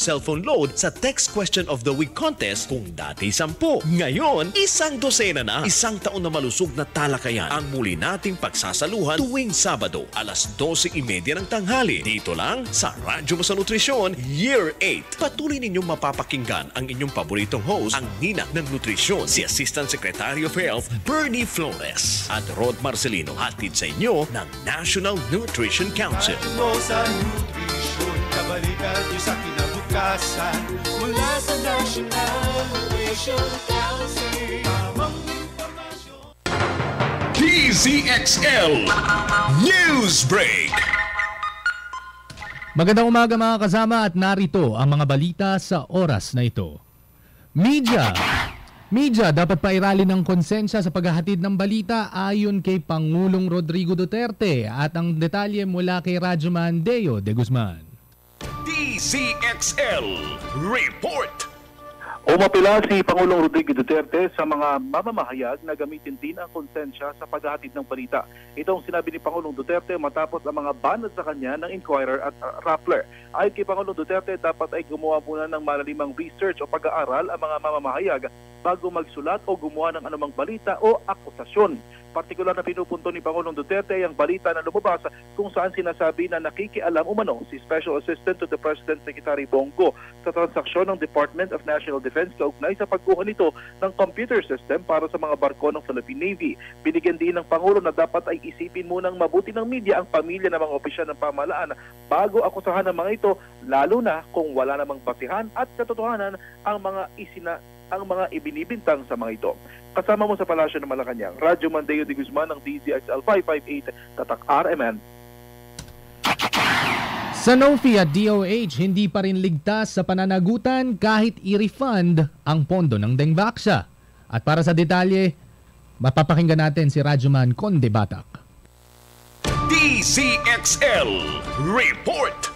cellphone load sa Text Question of the Week contest kung dati 10. Ngayon, 1 dosena na. 1 taon na malusog na talakayan ang muli nating pagsasaluhan tuwing Sabado, alas 12:30 ng tanghali. Dito lang sa Radyo Mo sa Nutrisyon, Year 8. Patuloy ninyong mapapakinggan ang inyong paboritong host, ang Nina ng Nutrisyon, si Assistant Secretary of Health, Bernie Flores, at Rod Marcelino, hatid sa inyo ng National Nutrition Council. Sa nutrisyon, kabalikan sa kinabukasan, mula sa National Nutrition Council. Tamang impormasyon. PZXL News Break. Magandang umaga mga kasama at narito ang mga balita sa oras na ito. Media dapat pairali ng konsensya sa paghahatid ng balita ayon kay Pangulong Rodrigo Duterte at ang detalye mula kay Radyoman Deo de Guzman. DZXL Report. Umapila si Pangulong Rodrigo Duterte sa mga mamamahayag na gamitin din ang konsensya sa paghahatid ng balita. Ito ang sinabi ni Pangulong Duterte matapos ang mga banat sa kanya ng Inquirer at Rappler. Ayon kay Pangulong Duterte, dapat ay gumawa muna ng malalimang research o pag-aaral ang mga mamamahayag bago magsulat o gumawa ng anumang balita o akusasyon. Partikular na pinupunto ni Pangulong Duterte ay ang balita na lumabas kung saan sinasabi na nakikialam umano si Special Assistant to the President Secretary Bongo sa transaksyon ng Department of National Defense kaugnay sa pagkuha nito ng computer system para sa mga barko ng Philippine Navy. Binigyan din ng Pangulo na dapat ay isipin munang mabuti ng media ang pamilya ng mga opisyal ng pamahalaan bago akusahan ng mga ito, lalo na kung wala namang basihan at katotohanan ang mga ibinibintang sa mga ito. Kasama mo sa Palasyo ng Malacanang, Radyo Mandeo de Guzman ng DZXL 558, Tatak RMN. Sanofi at DOH hindi pa rin ligtas sa pananagutan kahit i-refund ang pondo ng Dengvaxia. At para sa detalye, mapapakinggan natin si Radyoman Conde Batak. DZXL Report.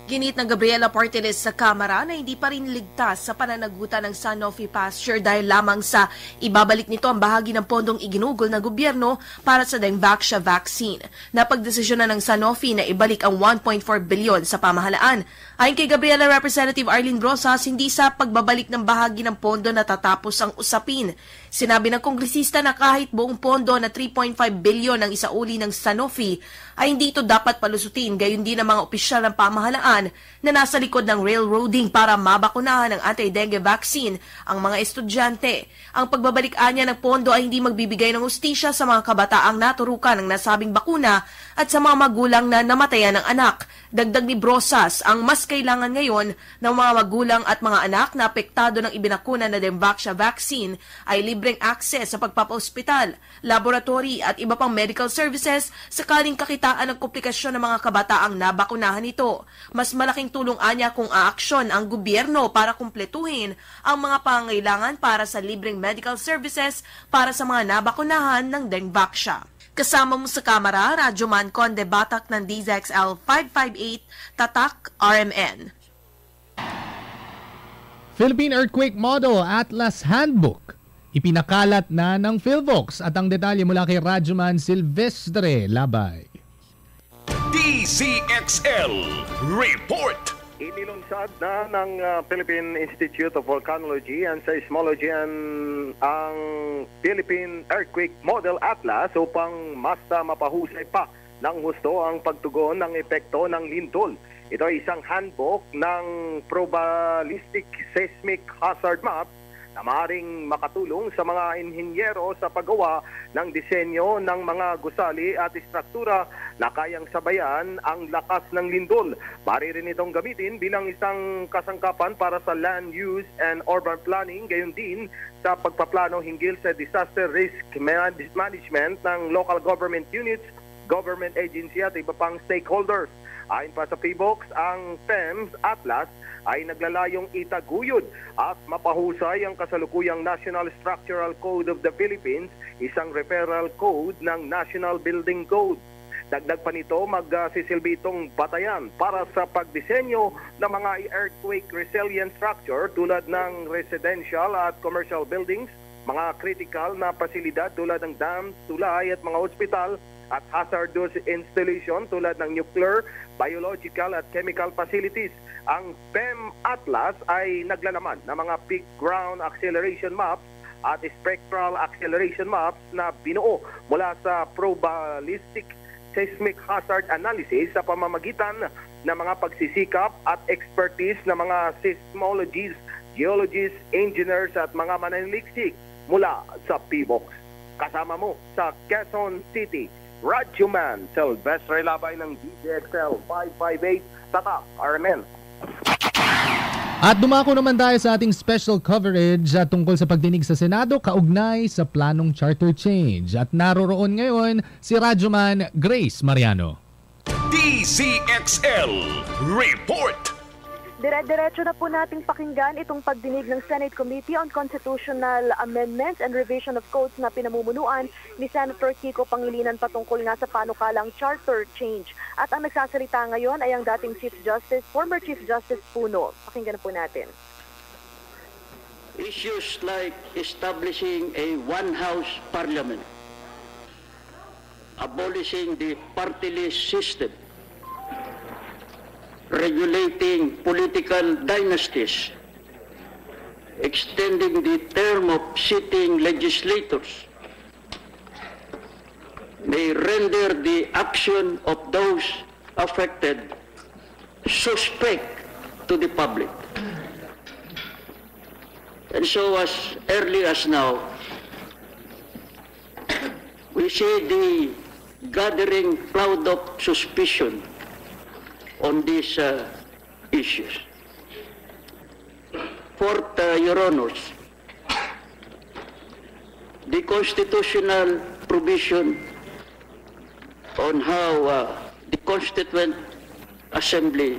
Ginit ng Gabriela Porteles sa Kamara na hindi pa rin ligtas sa pananagutan ng Sanofi Pasteur dahil lamang sa ibabalik nito ang bahagi ng pondong iginugol ng gobyerno para sa Dengvaxia vaccine. Napagdesisyon na ng Sanofi na ibalik ang 1.4 bilyon sa pamahalaan. Ayon kay Gabriela Representative Arlene Brosas, hindi sa pagbabalik ng bahagi ng pondo natatapos ang usapin. Sinabi ng kongresista na kahit buong pondo na 3.5 bilyon ang isauli ng Sanofi ay hindi ito dapat palusutin, gayon din ang mga opisyal ng pamahalaan na nasa likod ng railroading para mabakunahan ng anti-dengue vaccine ang mga estudyante. Ang pagbabalik-anya ng pondo ay hindi magbibigay ng hustisya sa mga kabataang naturukan ng nasabing bakuna at sa mga magulang na namatayan ng anak. Dagdag ni Brosas, ang mas kailangan ngayon ng mga magulang at mga anak na apektado ng ibinakuna na Dengvaxia vaccine ay libreng access sa pagpapa-ospital, laboratory at iba pang medical services sakaling kakitaan ng komplikasyon ng mga kabataang nabakunahan nito. Mas malaking tulong anya kung aaksyon ang gobyerno para kumpletuhin ang mga pangangailangan para sa libreng medical services para sa mga nabakunahan ng Dengvaxia. Kasama mo sa Kamara, Radyoman Conde Batak ng DZXL 558, Tatak RMN. Philippine Earthquake Model Atlas Handbook. Ipinakalat na ng PhilVox at ang detalye mula kay Radyoman Silvestre Labay. DZXL Report. Inilunsad na ng Philippine Institute of Volcanology and Seismology ang Philippine Earthquake Model Atlas upang mas mapahusay pa ng husto ang pagtugon ng epekto ng lindol. Ito ay isang handbook ng probabilistic seismic hazard map na maaaring makatulong sa mga inhinyero sa paggawa ng disenyo ng mga gusali at istruktura na kayang sabayan ang lakas ng lindol. Maaari rin itong gamitin bilang isang kasangkapan para sa land use and urban planning, gayon din sa pagpaplano hinggil sa disaster risk management ng local government units, government agency at iba pang stakeholders. Ayon pa sa PHIVOX, ang PEMS Atlas ay naglalayong itaguyod at mapahusay ang kasalukuyang National Structural Code of the Philippines, isang referral code ng National Building Code. Dagdag pa nito, magsisilbi itong batayan para sa pagdisenyo ng mga earthquake resilient structure tulad ng residential at commercial buildings, mga critical na pasilidad tulad ng dams, tulay at mga ospital at hazardous installation tulad ng nuclear, biological at chemical facilities. Ang PEM Atlas ay naglalaman ng mga peak ground acceleration maps at spectral acceleration maps na binuo mula sa probabilistic seismic hazard analysis sa pamamagitan ng mga pagsisikap at expertise ng mga seismologists, geologists, engineers at mga mananaliksik mula sa PBOX. Kasama mo sa Quezon City, Radyoman Silvestre Labay ng DZXL 558, Tatak, Armen. At dumako naman tayo sa ating special coverage tungkol sa pagdinig sa Senado kaugnay sa planong charter change. At naroroon ngayon si Radyoman Grace Mariano. DZXL Report. Dire-diretso na po nating pakinggan itong pagdinig ng Senate Committee on Constitutional Amendments and Revision of Codes na pinamumunuan ni Senator Kiko Pangilinan patungkol nga sa panukalang charter change. At ang nagsasalita ngayon ay ang dating former Chief Justice Puno. Pakinggan na po natin. Issues like establishing a one-house parliament, abolishing the party list system, regulating political dynasties, extending the term of sitting legislators, may render the action of those affected suspect to the public. And so as early as now, we see the gathering cloud of suspicion on these issues. Fourth, Your Honors, the constitutional provision on how the Constituent Assembly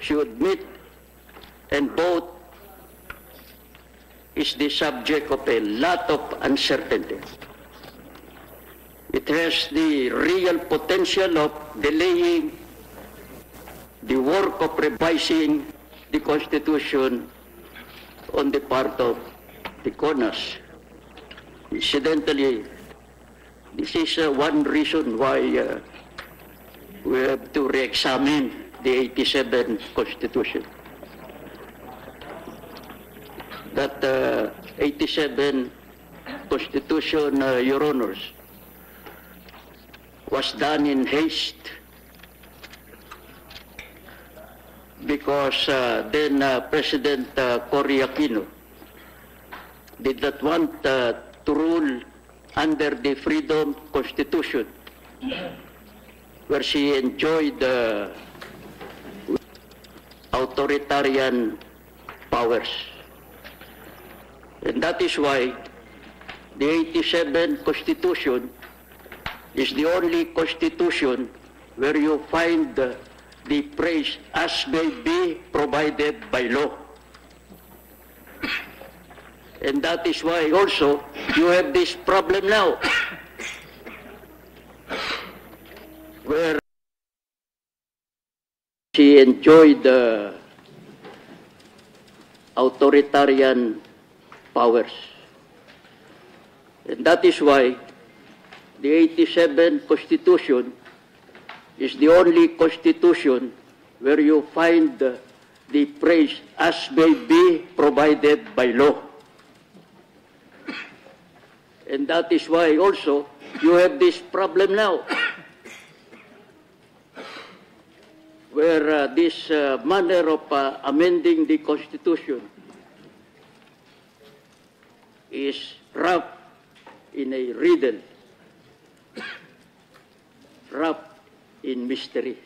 should meet and vote is the subject of a lot of uncertainty. It has the real potential of delaying the work of revising the Constitution on the part of the CONAS. Incidentally, this is one reason why we have to re-examine the 87 Constitution. That 87 Constitution, Your Honors, was done in haste because then President Cory Aquino did not want to rule under the Freedom Constitution, where she enjoyed authoritarian powers. And that is why the 87 Constitution is the only Constitution where you find the phrase "as may be provided by law." And that is why also you have this problem now, where she enjoyed authoritarian powers. And that is why the 87 Constitution is the only Constitution where you find the phrase "as may be provided by law." And that is why also you have this problem now, where this manner of amending the Constitution is wrapped in a riddle, wrapped in mystery.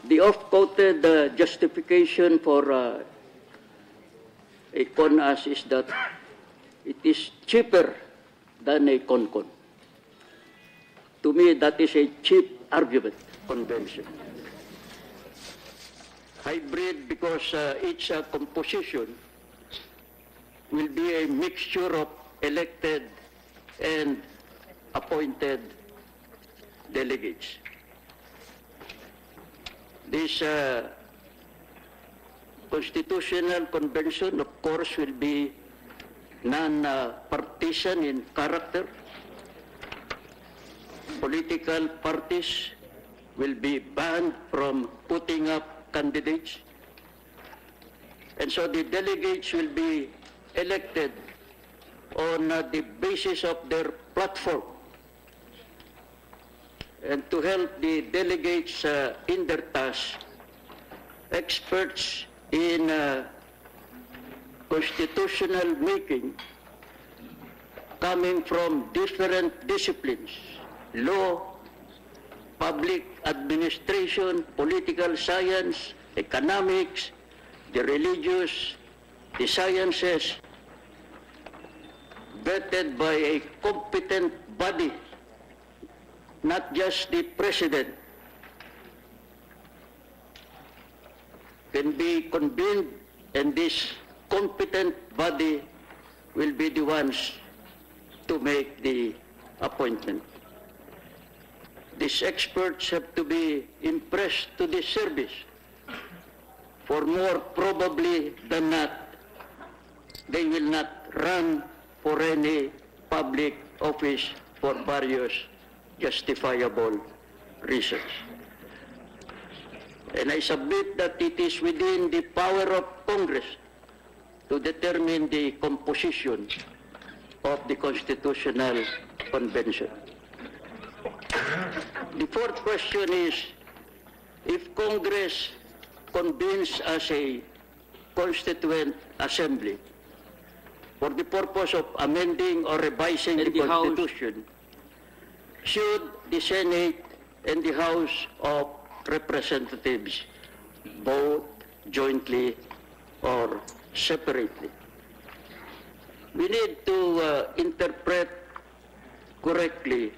The oft-quoted justification for a CONAS is that it is cheaper than a CONCON. To me, that is a cheap argument convention. Hybrid because each composition will be a mixture of elected and appointed delegates. This constitutional convention, of course, will be non-partisan in character. political parties will be banned from putting up candidates. And so the delegates will be elected on the basis of their platform. And to help the delegates in their task, experts in constitutional making coming from different disciplines, law, public administration, political science, economics, the religious, the sciences, vetted by a competent body, not just the president, can be convened, and this competent body will be the ones to make the appointment. These experts have to be impressed to this service, for more probably than not, they will not run for any public office for various justifiable reasons. And I submit that it is within the power of Congress to determine the composition of the Constitutional Convention. The fourth question is, if Congress convenes as a Constituent Assembly for the purpose of amending or revising the Constitution, should the Senate and the House of Representatives vote jointly or separately? We need to interpret correctly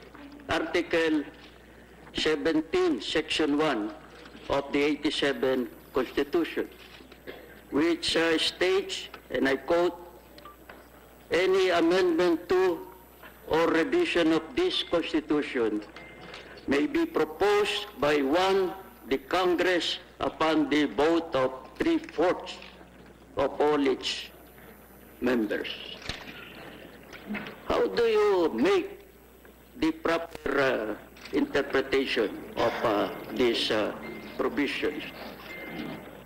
Article 17, Section 1 of the 87 Constitution, which states, and I quote, "Any amendment to or revision of this Constitution may be proposed by the Congress upon the vote of 3/4 of all its members." How do you make the proper interpretation of these provisions?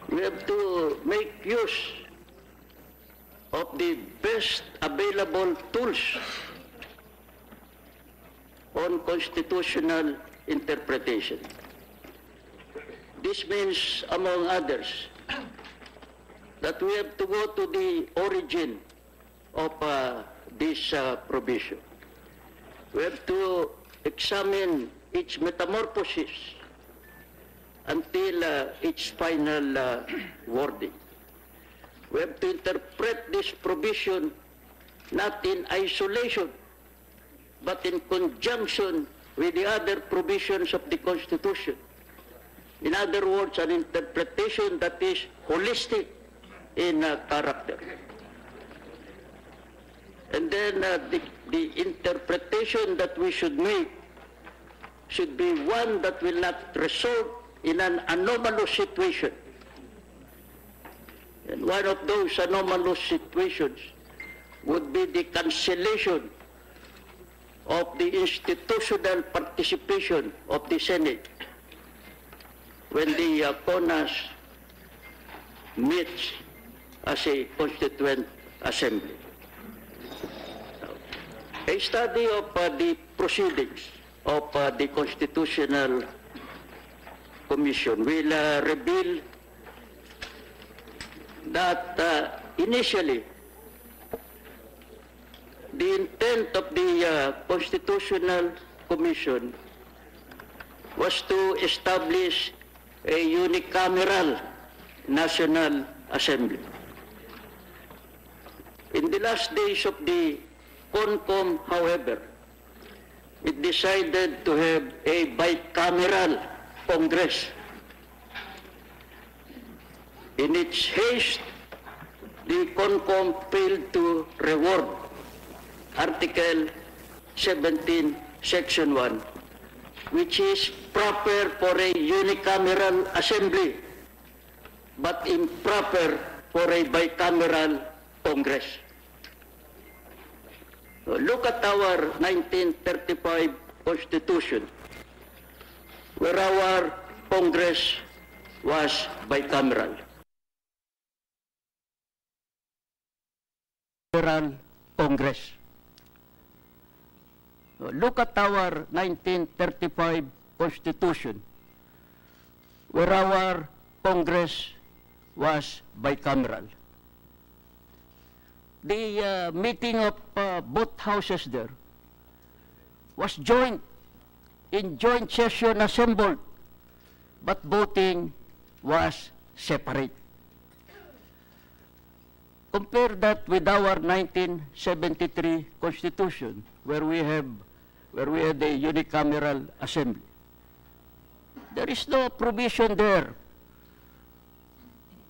We have to make use of the best available tools on constitutional interpretation. This means, among others, that we have to go to the origin of this provision. We have to examine its metamorphosis until its final wording. We have to interpret this provision not in isolation, but in conjunction with the other provisions of the Constitution. In other words, an interpretation that is holistic in character. And then the interpretation that we should make should be one that will not result in an anomalous situation. And one of those anomalous situations would be the cancellation of the institutional participation of the Senate when the CONAS meets as a Constituent Assembly. A study of the proceedings of the Constitutional Commission will reveal that initially the intent of the Constitutional Commission was to establish a unicameral National Assembly. In the last days of the CONCOM, however, it decided to have a bicameral Congress. In its haste, the CONCOM failed to reward Article 17, Section 1, which is proper for a unicameral assembly, but improper for a bicameral Congress. Look at our 1935 Constitution, where our Congress was bicameral. Federal Congress. Look at our 1935 Constitution, where our Congress was bicameral. The meeting of both houses there was joint, in joint session assembled, but voting was separate. Compare that with our 1973 Constitution, where we had a unicameral assembly. There is no provision there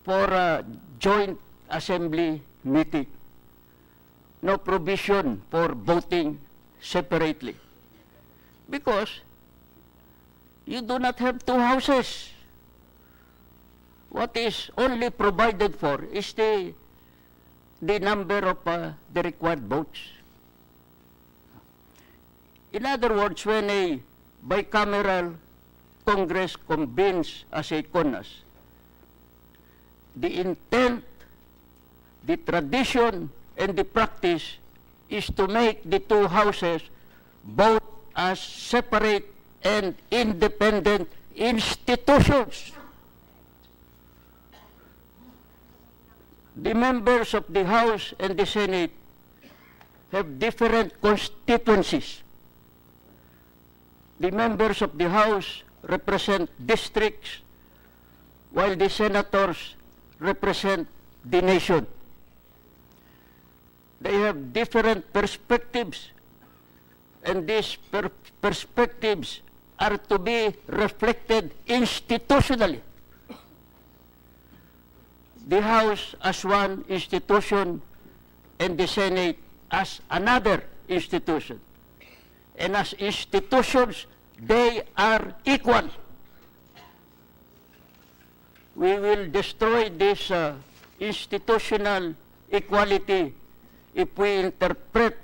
for a joint assembly meeting. No provision for voting separately. Because you do not have two houses. What is only provided for is the number of the required votes. In other words, when a bicameral Congress convenes as a CONAS, the intent, the tradition, and the practice is to make the two houses vote as separate and independent institutions. The members of the House and the Senate have different constituencies. The members of the House represent districts, while the senators represent the nation. They have different perspectives, and these perspectives are to be reflected institutionally. The House as one institution and the Senate as another institution. And as institutions, they are equal. We will destroy this institutional equality if we interpret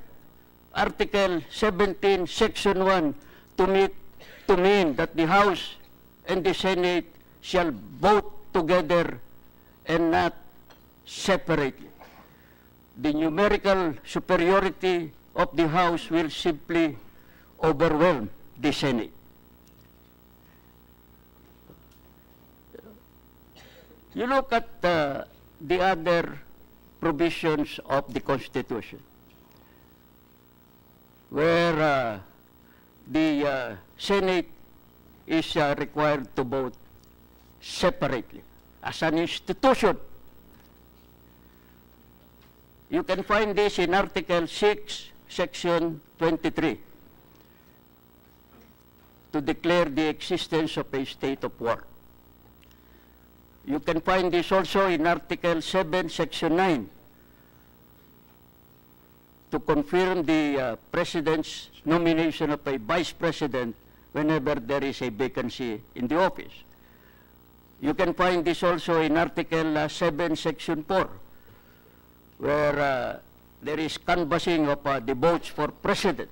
Article 17, Section 1 to mean that the House and the Senate shall vote together and not separately. The numerical superiority of the House will simply overwhelm the Senate. You look at the other provisions of the Constitution, where the Senate is required to vote separately as an institution. You can find this in Article 6, Section 23, to declare the existence of a state of war. You can find this also in Article 7, Section 9, to confirm the President's nomination of a Vice President whenever there is a vacancy in the office. You can find this also in Article 7, Section 4, where there is canvassing of the votes for President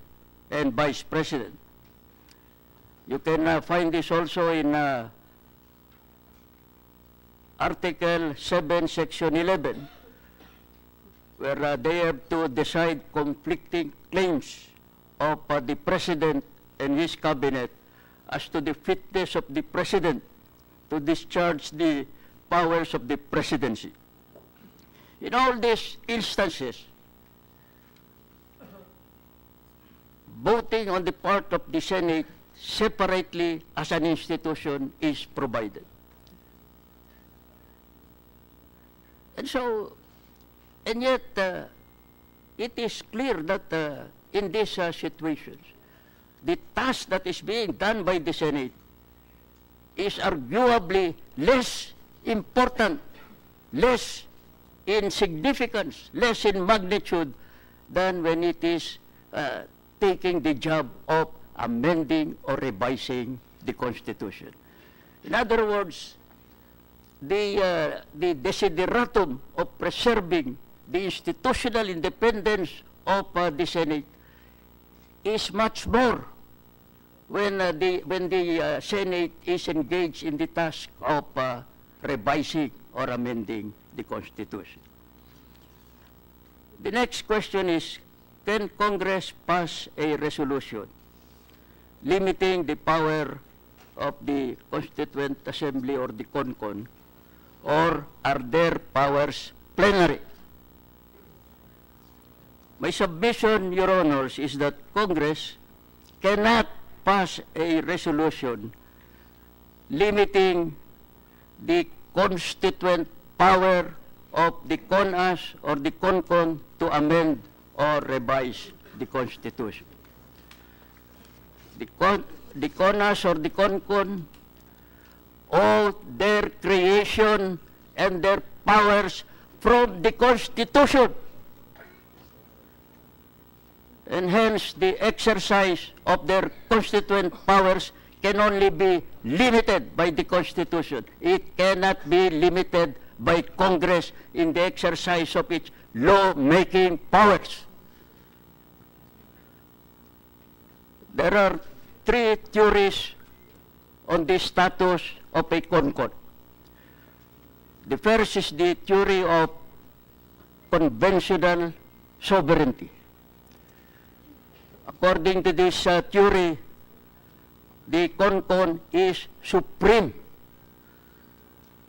and Vice President. You can find this also in Article 7, Section 11, where they have to decide conflicting claims of the President and his cabinet as to the fitness of the President to discharge the powers of the presidency. In all these instances, voting on the part of the Senate separately as an institution is provided. And so, and yet, it is clear that in these situations, the task that is being done by the Senate is arguably less important, less in significance, less in magnitude than when it is taking the job of amending or revising the Constitution. In other words, the desideratum of preserving the institutional independence of the Senate is much more when the Senate is engaged in the task of revising or amending the Constitution. The next question is, can Congress pass a resolution limiting the power of the Constituent Assembly or the CONCON, or are their powers plenary? My submission, Your Honors, is that Congress cannot pass a resolution limiting the constituent power of the CONAS or the CONCON to amend or revise the Constitution. The CONAS or the CONCON owe their creation and their powers from the Constitution. And hence, the exercise of their constituent powers can only be limited by the Constitution. It cannot be limited by Congress in the exercise of its law-making powers. There are three theories on the status of a CONCON. The first is the theory of conventional sovereignty. According to this theory, the CONCON is supreme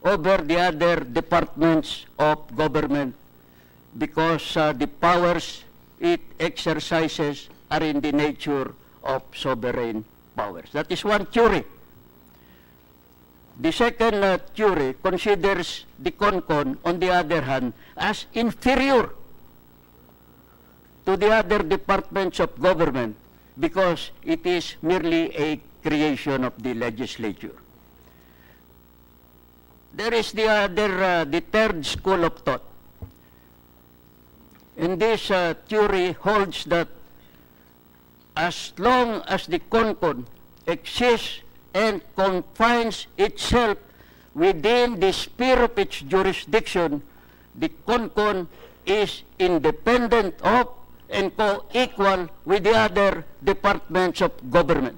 over the other departments of government because the powers it exercises are in the nature of sovereign powers. That is one theory. The second theory considers the CONCON, on the other hand, as inferior to the other departments of government because it is merely a creation of the legislature. There is the third school of thought. And this theory holds that as long as the CONCON exists and confines itself within the sphere of its jurisdiction, the CONCON is independent of and co-equal with the other departments of government.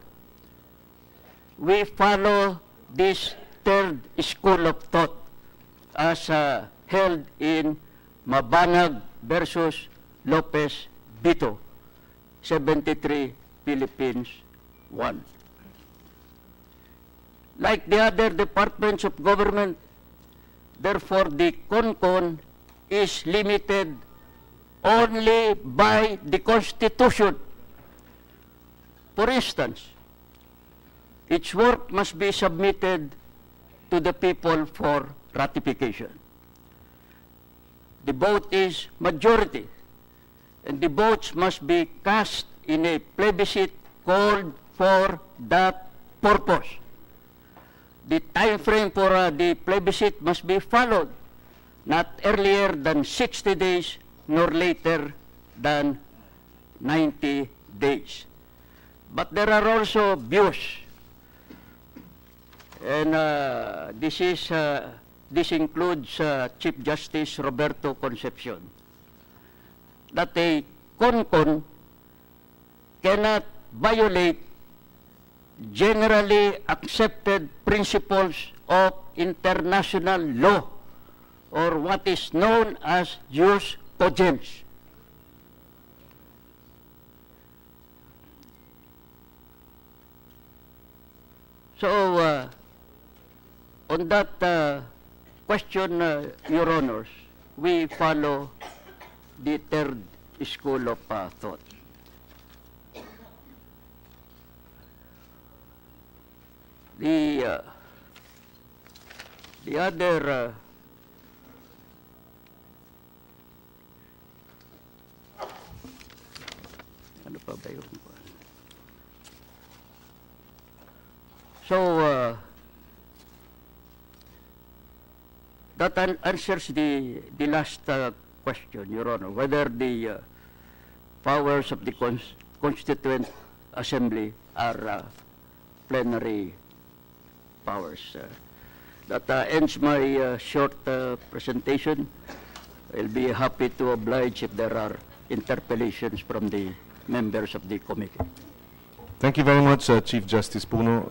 We follow this third school of thought as held in Mabanag versus Lopez Bito, 73 Philippines 1. Like the other departments of government, therefore the CONCON is limited only by the Constitution. For instance, its work must be submitted to the people for ratification. The vote is majority, and the votes must be cast in a plebiscite called for that purpose. The time frame for the plebiscite must be followed, not earlier than 60 days nor later than 90 days. But there are also views, and this includes Chief Justice Roberto Concepcion, that a CONCON cannot violate generally accepted principles of international law, or what is known as jus cogens. So, on that question, Your Honors, we follow the third school of thought. The other ano pa ba yun? So that answers the last question, Your Honor, whether the powers of the Constituent Assembly are plenary powers. That ends my short presentation. I'll be happy to oblige if there are interpellations from the members of the committee. Thank you very much, Chief Justice Puno.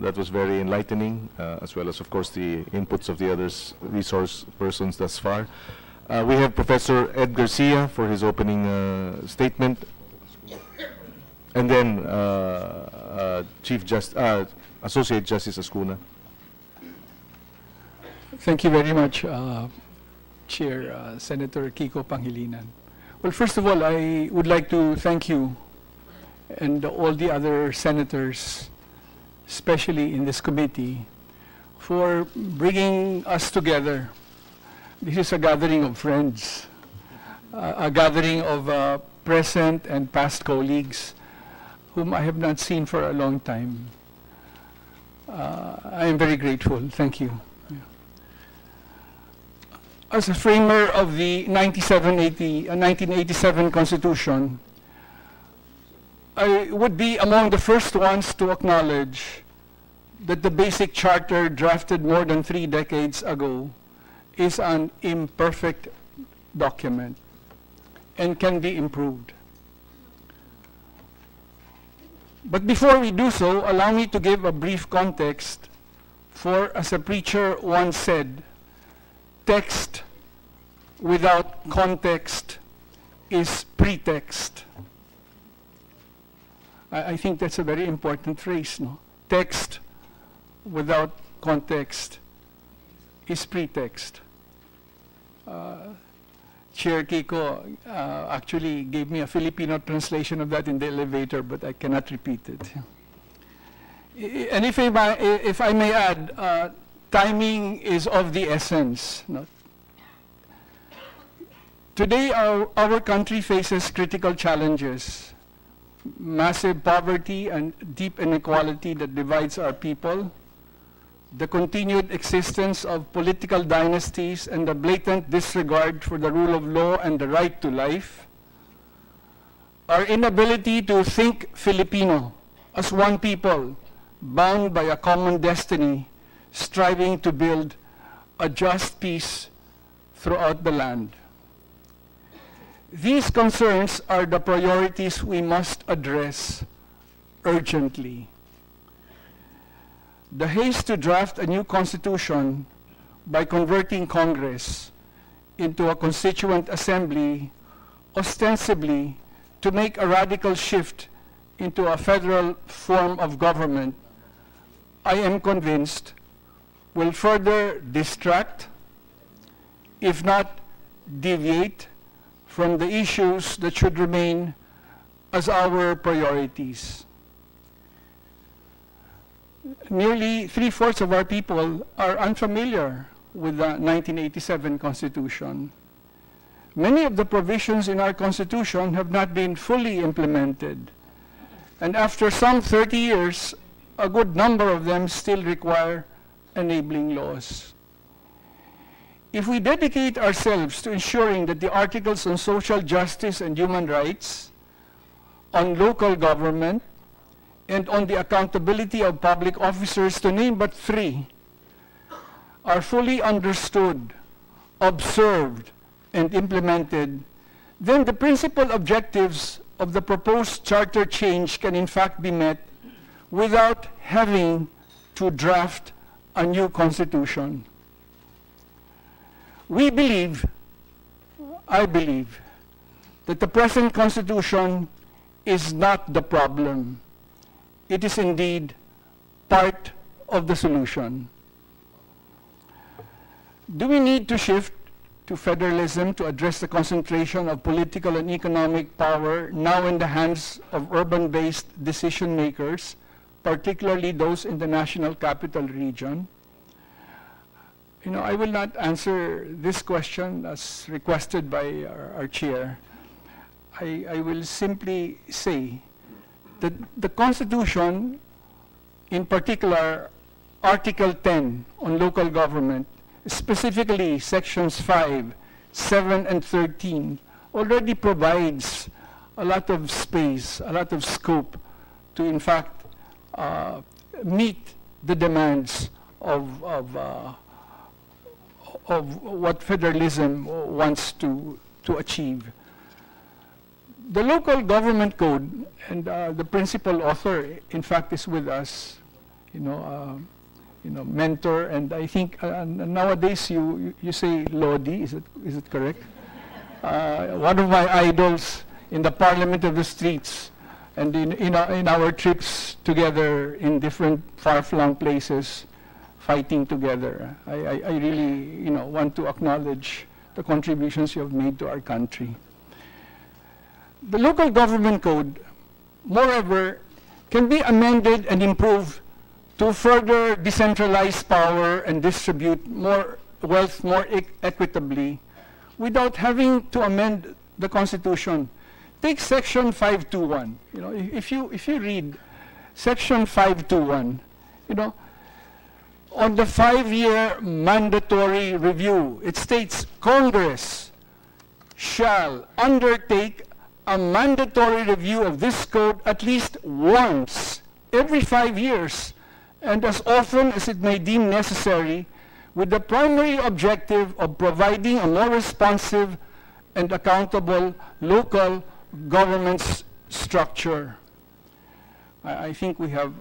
That was very enlightening, as well as, of course, the inputs of the others resource persons thus far. We have Professor Ed Garcia for his opening statement, and then Associate Justice Ascuna. Thank you very much, Chair Senator Kiko Pangilinan. Well, first of all, I would like to thank you and all the other senators, especially in this committee, for bringing us together. This is a gathering of friends, a gathering of present and past colleagues whom I have not seen for a long time. I am very grateful. Thank you. As a framer of the 1987 Constitution, I would be among the first ones to acknowledge that the basic charter drafted more than 3 decades ago is an imperfect document and can be improved. But before we do so, allow me to give a brief context, for as a preacher once said, text without context is pretext. I think that's a very important phrase, no? Text without context is pretext. Chair Kiko actually gave me a Filipino translation of that in the elevator, but I cannot repeat it. And if I may add, timing is of the essence. No? Today, our country faces critical challenges. Massive poverty and deep inequality that divides our people, the continued existence of political dynasties and the blatant disregard for the rule of law and the right to life, our inability to think Filipino as one people, bound by a common destiny, striving to build a just peace throughout the land. These concerns are the priorities we must address urgently. The haste to draft a new constitution by converting Congress into a constituent assembly, ostensibly to make a radical shift into a federal form of government, I am convinced will further distract, if not deviate, from the issues that should remain as our priorities. Nearly 3/4 of our people are unfamiliar with the 1987 Constitution. Many of the provisions in our Constitution have not been fully implemented, and after some 30 years, a good number of them still require enabling laws. If we dedicate ourselves to ensuring that the articles on social justice and human rights, on local government, and on the accountability of public officers, to name but 3, are fully understood, observed, and implemented, then the principal objectives of the proposed charter change can in fact be met without having to draft a new constitution. I believe that the present constitution is not the problem. It is indeed part of the solution. Do we need to shift to federalism to address the concentration of political and economic power now in the hands of urban-based decision makers, particularly those in the National Capital Region? You know, I will not answer this question as requested by our chair. I will simply say that the Constitution, in particular Article 10 on local government, specifically sections 5, 7, and 13, already provides a lot of space, a lot of scope to in fact meet the demands of what federalism wants to achieve. The local government code, and the principal author, in fact, is with us, mentor, and I think nowadays you say Lodi, is it correct? One of my idols in the Parliament of the Streets, and in our trips together in different far-flung places, fighting together. I really, want to acknowledge the contributions you have made to our country. The local government code, moreover, can be amended and improved to further decentralize power and distribute more wealth more equitably without having to amend the Constitution. Take Section 521. If you read Section 521, on the 5-year mandatory review, it states Congress shall undertake a mandatory review of this code at least once every 5 years, and as often as it may deem necessary, with the primary objective of providing a more responsive and accountable local government structure. I think we have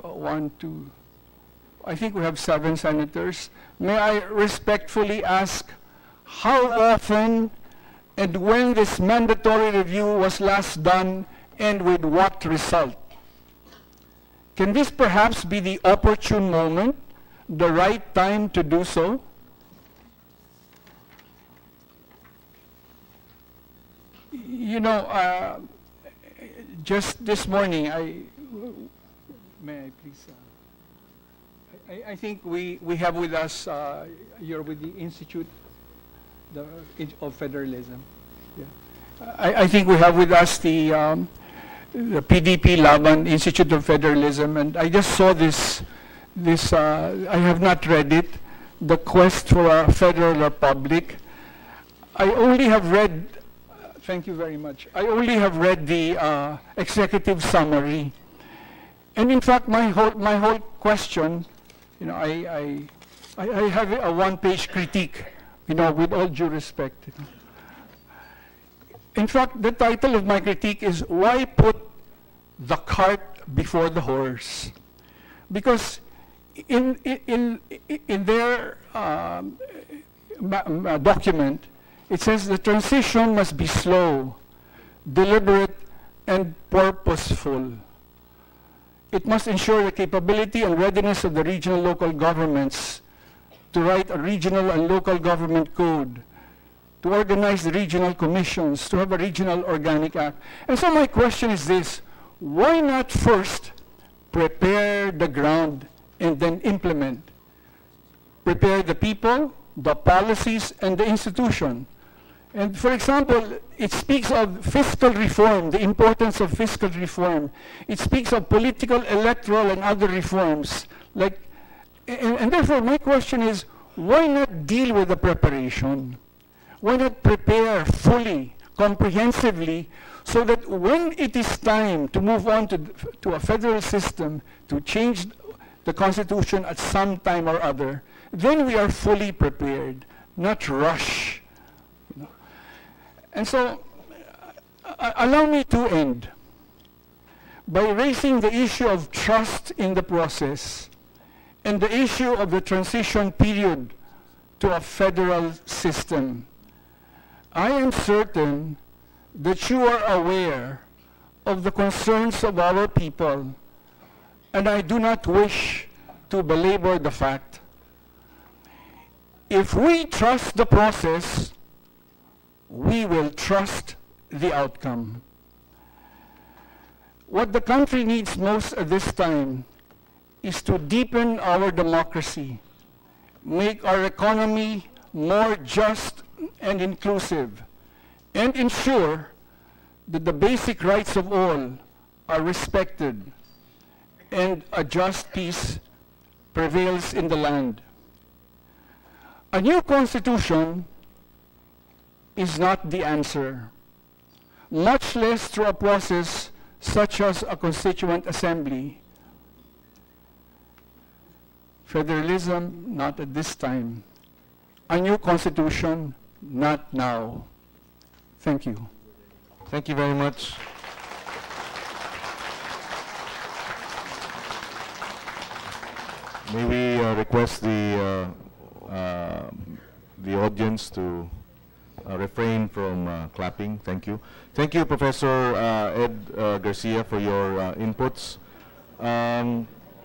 I think we have 7 senators. May I respectfully ask how often and when this mandatory review was last done and with what result? Can this perhaps be the opportune moment, the right time to do so? Just this morning, may I please? I think we have with us, you're with the Institute of Federalism. Yeah. I think we have with us the PDP Laban Institute of Federalism, and I just saw this I have not read it, The Quest for a Federal Republic. I only have read, thank you very much, I only have read the executive summary. And in fact, my whole question, I have a one-page critique, with all due respect. In fact, the title of my critique is Why Put the Cart Before the Horse? Because in their document, it says the transition must be slow, deliberate, and purposeful. It must ensure the capability and readiness of the regional local governments to write a regional and local government code, to organize the regional commissions, to have a regional organic act. And so my question is this: why not first prepare the ground and then implement? Prepare the people, the policies, and the institution. And for example, it speaks of fiscal reform, the importance of fiscal reform. It speaks of political, electoral, and other reforms. And therefore, my question is, why not deal with the preparation? Why not prepare fully, comprehensively, so that when it is time to move on to a federal system, to change the Constitution at some time or other, then we are fully prepared, not rush. And so, allow me to end by raising the issue of trust in the process and the issue of the transition period to a federal system. I am certain that you are aware of the concerns of our people, and I do not wish to belabor the fact. If we trust the process, we will trust the outcome. What the country needs most at this time is to deepen our democracy, make our economy more just and inclusive, and ensure that the basic rights of all are respected and a just peace prevails in the land. A new constitution is not the answer, much less through a process such as a constituent assembly. Federalism, not at this time. A new constitution, not now. Thank you. Thank you very much. May we request the audience to refrain from clapping. Thank you. Thank you, Professor Ed Garcia, for your inputs.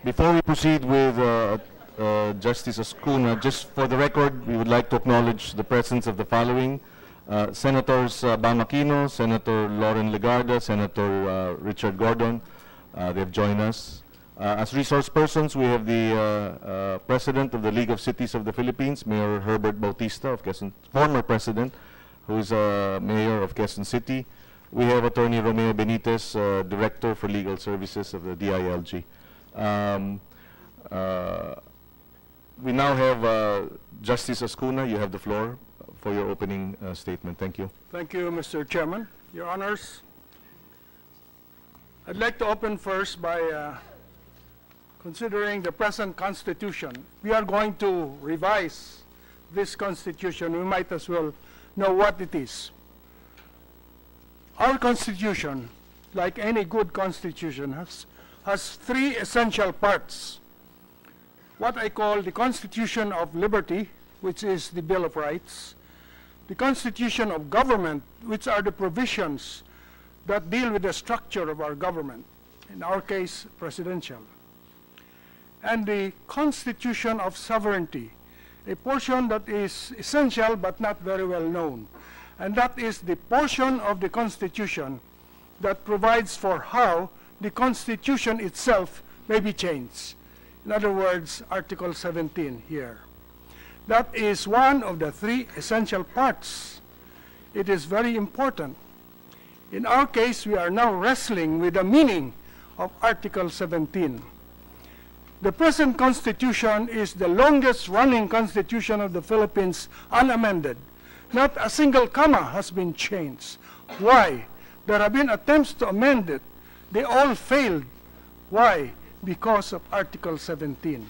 Before we proceed with Justice Oscuna, just for the record, we would like to acknowledge the presence of the following. Senators Bam Aquino, Senator Lauren Legarda, Senator Richard Gordon. They have joined us. As resource persons, we have the President of the League of Cities of the Philippines, Mayor Herbert Bautista of Quezon, former President, who is Mayor of Quezon City. We have Attorney Romeo Benitez, Director for Legal Services of the DILG. We now have Justice Oscuna. You have the floor for your opening statement. Thank you. Thank you, Mr. Chairman. Your Honors, I'd like to open first by considering the present Constitution. We are going to revise this Constitution. We might as well know what it is. Our Constitution, like any good Constitution, has three essential parts. What I call the Constitution of Liberty, which is the Bill of Rights, the Constitution of Government, which are the provisions that deal with the structure of our government, in our case, presidential, and the Constitution of Sovereignty, a portion that is essential but not very well known, and that is the portion of the Constitution that provides for how the Constitution itself may be changed. In other words, Article 17 here. That is one of the three essential parts. It is very important. In our case, we are now wrestling with the meaning of Article 17. The present Constitution is the longest running Constitution of the Philippines unamended. Not a single comma has been changed. Why? There have been attempts to amend it. They all failed. Why? Because of Article 17.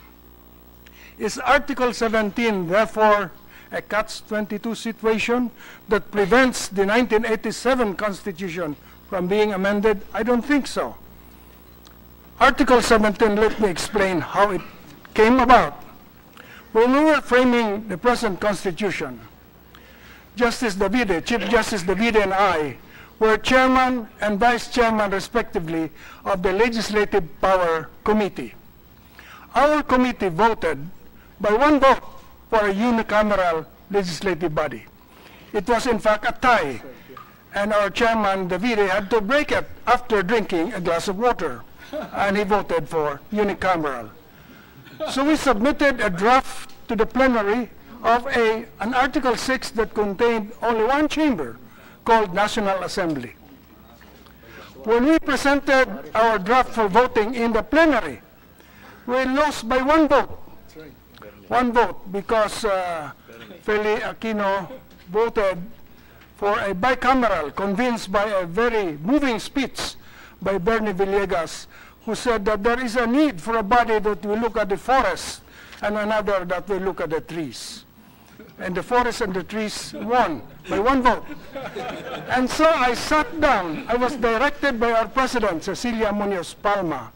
Is Article 17, therefore, a catch-22 situation that prevents the 1987 Constitution from being amended? I don't think so. Article 17, let me explain how it came about. When we were framing the present Constitution, Justice Davide, Chief Justice Davide and I were chairman and vice chairman, respectively, of the Legislative Power Committee. Our committee voted by one vote for a unicameral legislative body. It was, in fact, a tie, and our chairman, Davide, had to break it after drinking a glass of water, and he voted for unicameral. So we submitted a draft to the plenary of an Article 6 that contained only one chamber, called National Assembly. When we presented our draft for voting in the plenary, we lost by one vote. One vote, because Feli Aquino voted for a bicameral, convinced by a very moving speech by Bernie Villegas, who said that there is a need for a body that will look at the forest and another that will look at the trees. And the forest and the trees won by one vote. And so I sat down. I was directed by our president, Cecilia Munoz Palma,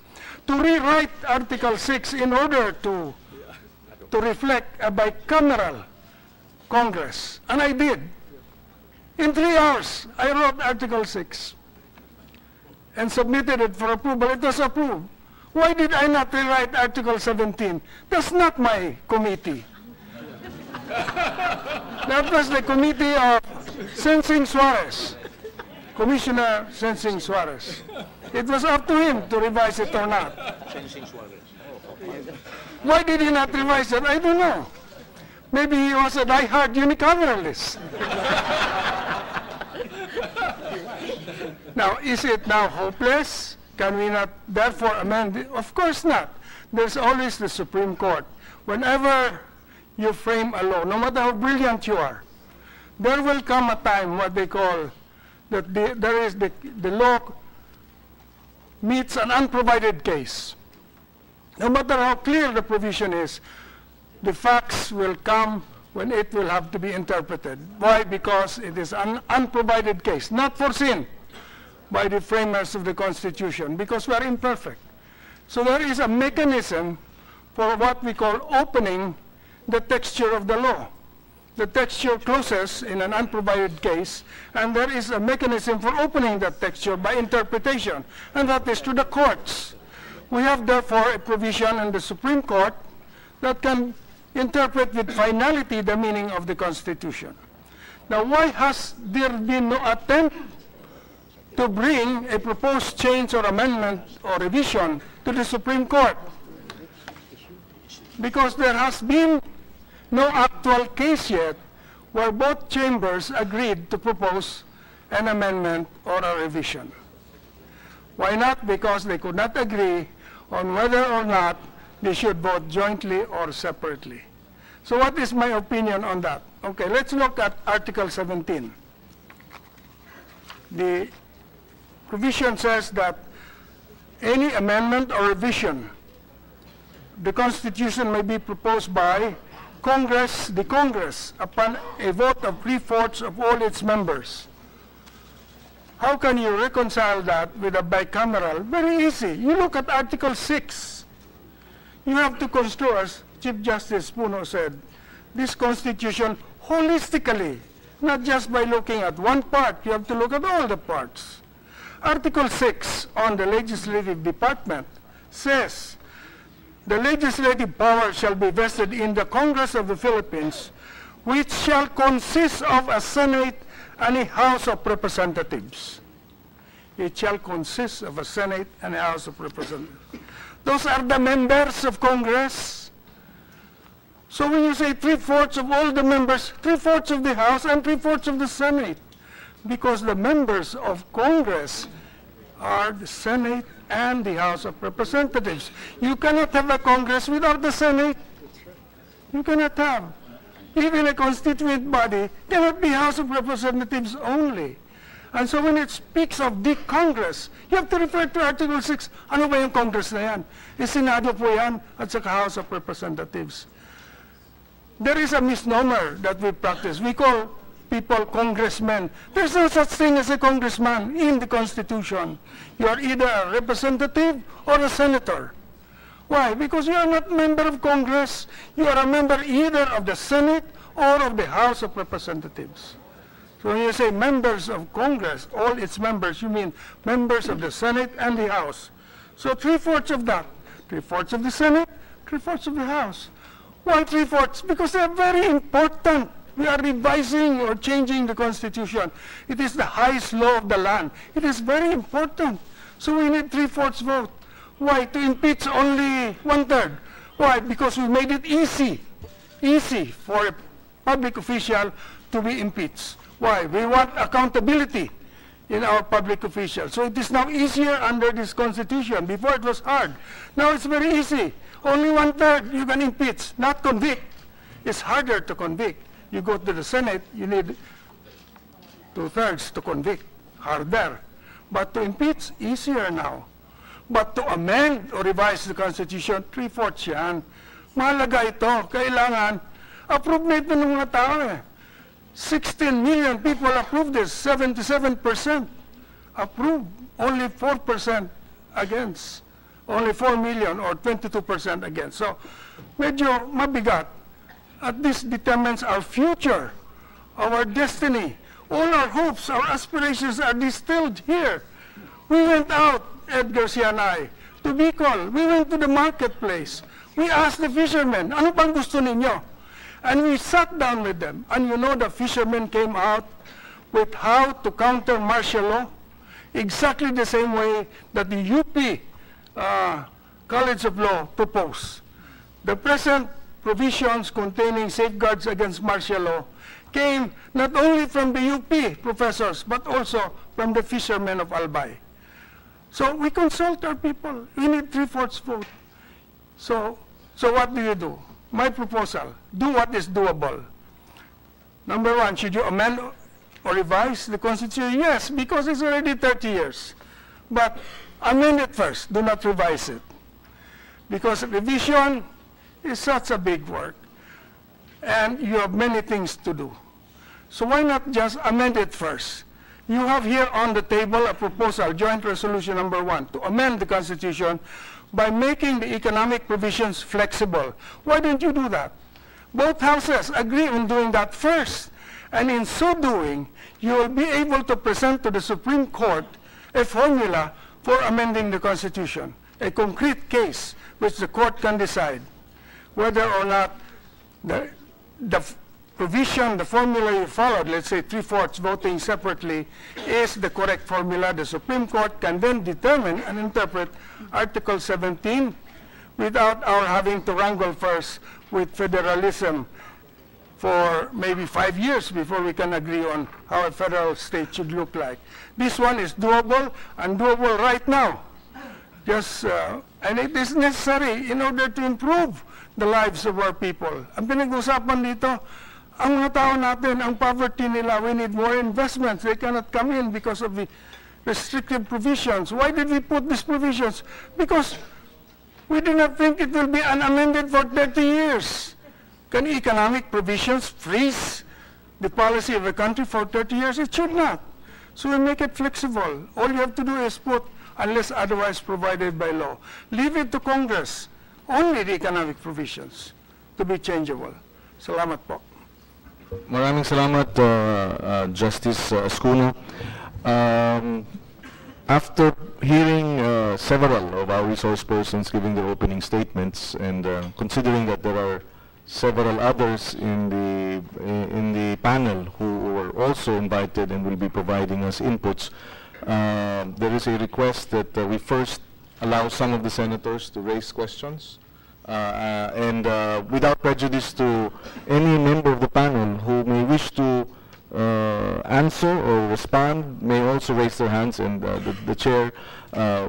to rewrite Article 6 in order to reflect a bicameral Congress. And I did. In 3 hours, I wrote Article 6 and submitted it for approval. It was approved. Why did I not rewrite Article 17? That's not my committee. That was the committee of Sensing Suarez, Commissioner Sensing Suarez. It was up to him to revise it or not. Why did he not revise it? I don't know. Maybe he was a die-hard unicameralist. Now, is it now hopeless? Can we not therefore amend it? Of course not. There's always the Supreme Court. Whenever you frame a law, no matter how brilliant you are, there will come a time, what they call, that the law meets an unprovided case. No matter how clear the provision is, the facts will come when it will have to be interpreted. Why? Because it is an unprovided case, not foreseen by the framers of the Constitution, because we are imperfect. So there is a mechanism for what we call opening the texture of the law. The texture closes in an unprovided case, and there is a mechanism for opening that texture by interpretation, and that is to the courts. We have therefore a provision in the Supreme Court that can interpret with finality the meaning of the Constitution. Now, why has there been no attempt to bring a proposed change or amendment or revision to the Supreme Court? Because there has been no actual case yet where both chambers agreed to propose an amendment or a revision. Why not? Because they could not agree on whether or not they should vote jointly or separately. So what is my opinion on that? Okay, let's look at Article 17. The provision says that any amendment or revision, the Constitution may be proposed by Congress, the Congress, upon a vote of 3/4 of all its members. How can you reconcile that with a bicameral? Very easy. You look at Article 6. You have to construe, as Chief Justice Puno said, this Constitution holistically, not just by looking at one part. You have to look at all the parts. Article 6 on the legislative department says, the legislative power shall be vested in the Congress of the Philippines, which shall consist of a Senate and a House of Representatives. It shall consist of a Senate and a House of Representatives. Those are the members of Congress. So when you say 3/4 of all the members, 3/4 of the House and 3/4 of the Senate, because the members of Congress are the Senate and the House of Representatives. You cannot have a Congress without the Senate. You cannot have. Even a constituent body cannot be House of Representatives only. And so when it speaks of the Congress, you have to refer to Article 6. Ano ba yung Congress na yan? Senado po yan at saka House of Representatives. There is a misnomer that we practice. We call people congressmen. There's no such thing as a congressman in the Constitution. You are either a representative or a senator. Why? Because you are not a member of Congress. You are a member either of the Senate or of the House of Representatives. So when you say members of Congress, all its members, you mean members of the Senate and the House. So 3/4 of that, 3/4 of the Senate, 3/4 of the House. Why 3/4? Because they are very important. We are revising or changing the Constitution. It is the highest law of the land. It is very important. So we need 3/4 vote. Why? To impeach only 1/3. Why? Because we made it easy for a public official to be impeached. Why? We want accountability in our public officials. So it is now easier under this Constitution. Before it was hard. Now it's very easy. Only 1/3 you can impeach, not convict. It's harder to convict. You go to the Senate, you need 2/3 to convict. Harder. But to impeach, easier now. But to amend or revise the Constitution, 3/4 yan. Mahalaga ito. Kailangan, approve na ito ng mga tao eh. 16 million people approved this, 77% approved, only 4% against. Only 4 million or 22% against. So, medyo mabigat. At this determines our future, our destiny. All our hopes, our aspirations are distilled here. We went out, Ed Garcia and I, to Bicol. We went to the marketplace. We asked the fishermen, ano bang gusto ninyo? And we sat down with them. And you know, the fishermen came out with how to counter martial law, exactly the same way that the UP College of Law proposed. The present provisions containing safeguards against martial law came not only from the UP professors, but also from the fishermen of Albay. So we consult our people. We need 3/4 vote. So what do you do? My proposal, do what is doable. Number one, should you amend or revise the Constitution? Yes, because it's already 30 years. But amend it first, do not revise it. Because revision is such a big work. And you have many things to do. So why not just amend it first? You have here on the table a proposal, Joint Resolution number 1, to amend the Constitution by making the economic provisions flexible. Why don't you do that? Both houses agree on doing that first. And in so doing, you will be able to present to the Supreme Court a formula for amending the Constitution, a concrete case which the court can decide whether or not the provision, the formula you followed, let's say 3/4 voting separately, is the correct formula. The Supreme Court can then determine and interpret Article 17 without our having to wrangle first with federalism for maybe 5 years before we can agree on how a federal state should look like. This one is doable and doable right now. And it is necessary in order to improve the lives of our people. Ang pinag-usapan dito, ang mga tao natin, ang poverty nila, we need more investments. They cannot come in because of the restrictive provisions. Why did we put these provisions? Because we do not think it will be unamended for 30 years. Can economic provisions freeze the policy of a country for 30 years? It should not. So we make it flexible. All you have to do is put, unless otherwise provided by law. Leave it to Congress, only the economic provisions, to be changeable. Salamat po. Maraming salamat, Justice Ascuna. After hearing several of our resource persons giving their opening statements, and considering that there are several others in the panel who were also invited and will be providing us inputs, there is a request that we first allow some of the senators to raise questions, and without prejudice to any member of the panel who may wish to answer or respond may also raise their hands, and the chair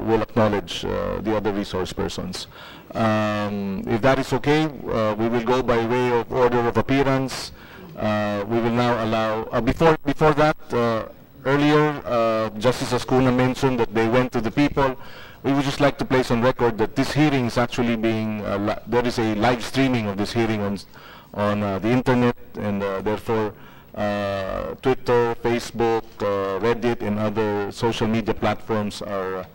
will acknowledge the other resource persons. If that is okay, we will go by way of order of appearance. We will now allow, before that, earlier Justice Ascuna mentioned that they went to the people. We would just like to place on record that this hearing is actually being, there is a live streaming of this hearing on the internet, and therefore Twitter, Facebook, Reddit, and other social media platforms are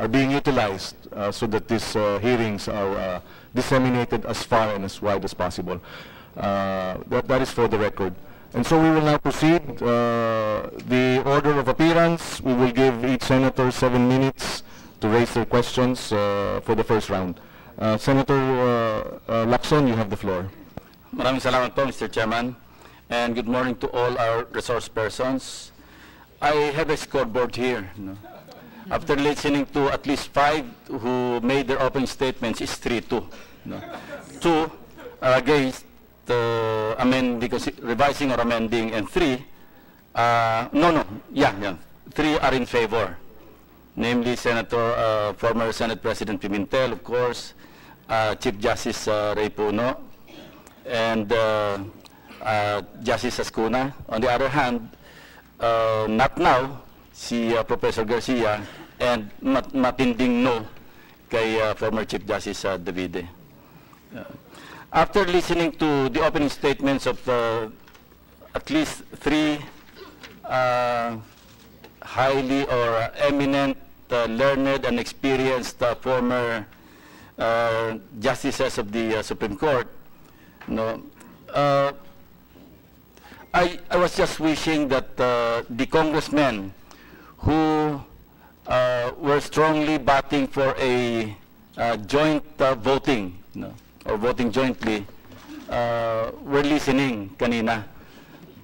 being utilized so that these hearings are disseminated as far and as wide as possible. That is for the record. And so we will now proceed. The order of appearance, we will give each senator 7 minutes to raise their questions for the first round. Senator Lacson, you have the floor. Maraming salamat po, Mr. Chairman. And good morning to all our resource persons. I have a scoreboard here. After listening to at least 5 who made their opening statements, it's 3-2. 2 are against revising or amending, and 3, 3 are in favor. Namely, former Senate President Pimentel, of course, Chief Justice Ray Puno, and Justice Ascuna. On the other hand, not now, si Professor Garcia, and matinding no kay former Chief Justice Davide. After listening to the opening statements of at least 3 highly or eminent, learned and experienced former justices of the Supreme Court, I was just wishing that the congressmen who were strongly batting for a joint voting, or voting jointly, were listening kanina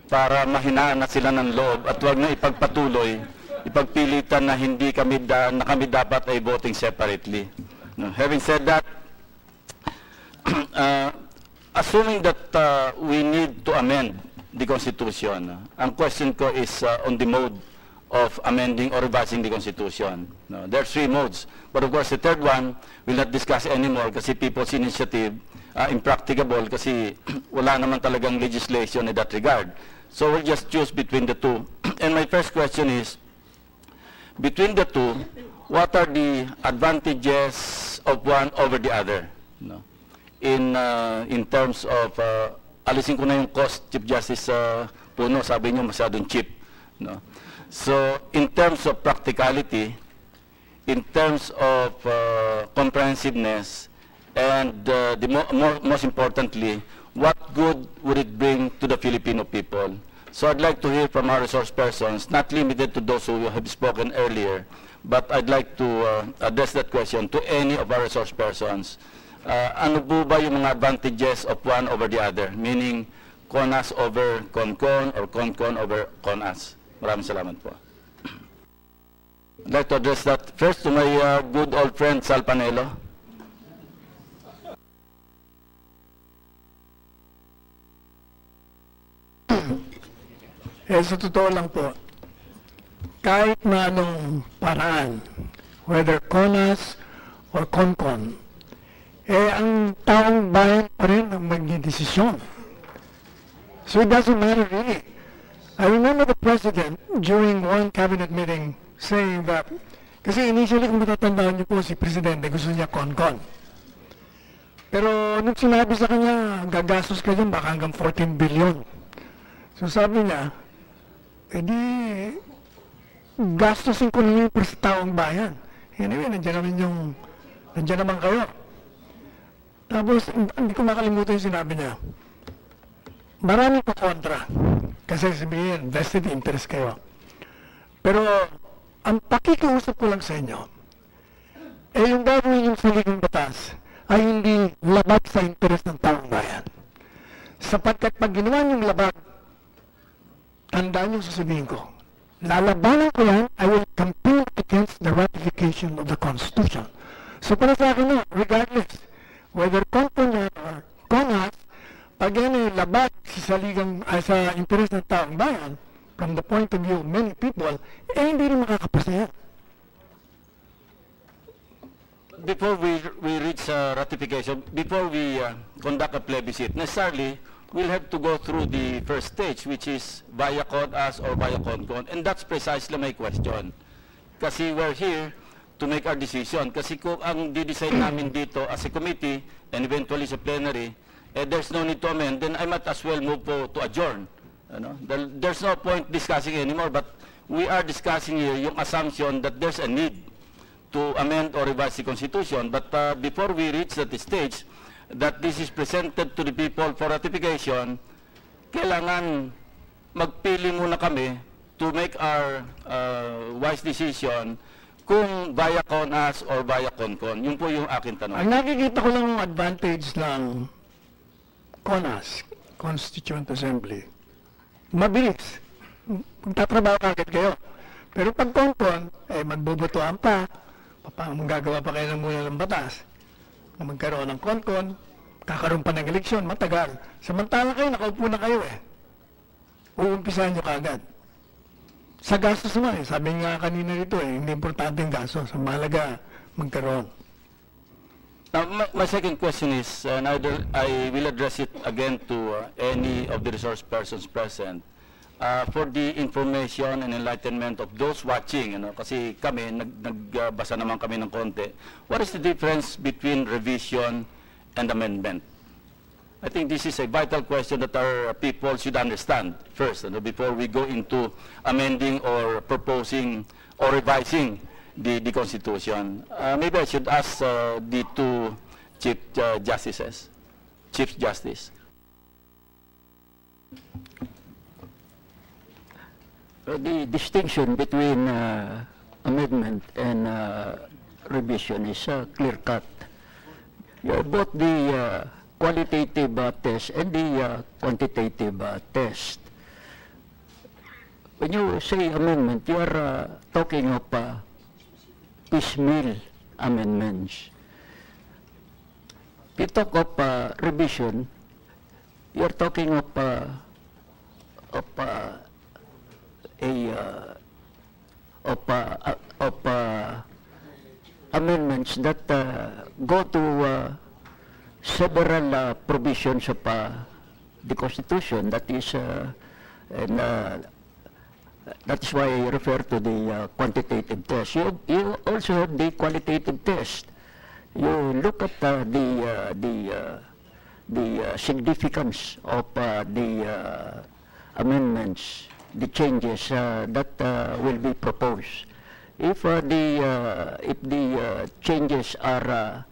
para mahinaan na sila ng loob at huwag na ipagpatuloy, ipagpilitan na hindi kami dapat ay voting separately. Having said that, assuming that we need to amend the Constitution, ang question ko is on the mode of amending or revising the Constitution. There are 3 modes, but of course the third one we'll not discuss anymore kasi people's initiative, impracticable kasi wala naman talagang legislation in that regard. So we'll just choose between the 2. And my first question is, between the 2, what are the advantages of one over the other? In terms of, alisin ko na yung cost, Chief Justice Puno, sabi niyo masyadong cheap. So in terms of practicality, in terms of comprehensiveness, and most importantly, what good would it bring to the Filipino people? So I'd like to hear from our resource persons, not limited to those who have spoken earlier, but I'd like to address that question to any of our resource persons. Ano po ba yung mga advantages of one over the other? Meaning, CONAS over CONCON or CONCON over CONAS. Maraming salamat po. I'd like to address that first to my good old friend Sal Panelo. Sa totoo lang po, kahit na anong paraan, whether CONAS or CONCON, ang taong bayan pa rin ang magdidesisyon. So it doesn't matter really. I remember the President during one cabinet meeting saying that, kasi initially kung matatandaan niyo po si Presidente, gusto niya CONCON. Pero nung sinabi sa kanya, gagastos ka dyan baka hanggang 14 billion. So sabi niya, edi gastusin ko na yung sa taong bayan. Anyway, nandiyan naman kayo. Tapos, hindi ko makalimutan yung sinabi niya. Marami pa kontra. Kasi sabihin, vested interest kayo. Pero, ang pakikiusap ko lang sa inyo, yung gagawin yung saligang batas ay hindi labat sa interest ng taong bayan. Sapagkat pag ginawa niyong labat, tandaan yung sasabihin ko, lalabanan ko yan, I will campaign against the ratification of the Constitution. So para sa akin regardless, whether CONCON or CONAS, pag yan ay labat sa interest ng taong bayan, from the point of view of many people, hindi rin makakapasa yan. Before we reach ratification, before we conduct a plebiscite, necessarily, we'll have to go through the first stage, which is via CONAS or via CONCON. And that's precisely my question. Kasi we're here to make our decision. Kasi kung ang di-decide namin dito as a committee and eventually sa plenary, there's no need to amend, then I might as well move to adjourn. There's no point discussing anymore, but we are discussing here yung assumption that there's a need to amend or revise the Constitution. But before we reach that stage, that this is presented to the people for ratification, kailangan magpili muna kami to make our wise decision kung via CONAS or via CONCON. Yun po yung akin tanong. Ang nakikita ko lang ang advantage ng CONAS, Constituent Assembly. Mabilis. Magtatrabaho agad kayo. Pero pag CONCON, magbubutuan pa. Magagawa pa kayo ng muna ng batas. Na magkaroon ng CONCON, kakaroon pa ng eleksyon, matagal. Samantala kayo, nakaupo na kayo Uumpisahan nyo kaagad. Sa gastos naman sabi nga kanina rito hindi importante yung gastos. Ang mahalaga magkaroon. My second question is, and I will address it again to any of the resource persons present, for the information and enlightenment of those watching, kasi kami, nagbasa naman kami ng konti. What is the difference between revision and amendment? I think this is a vital question that our people should understand first, before we go into amending or proposing or revising the Constitution. Maybe I should ask the two Chief Justices. Chief Justice. The distinction between amendment and revision is clear-cut. Both the qualitative test and the quantitative test. When you say amendment, you are talking of piecemeal amendments. If you talk of revision, you are talking of amendments that go to several provisions of the Constitution. That is, that is why I refer to the quantitative test. You also have the qualitative test. You look at the significance of the amendments, the changes that will be proposed. if the changes are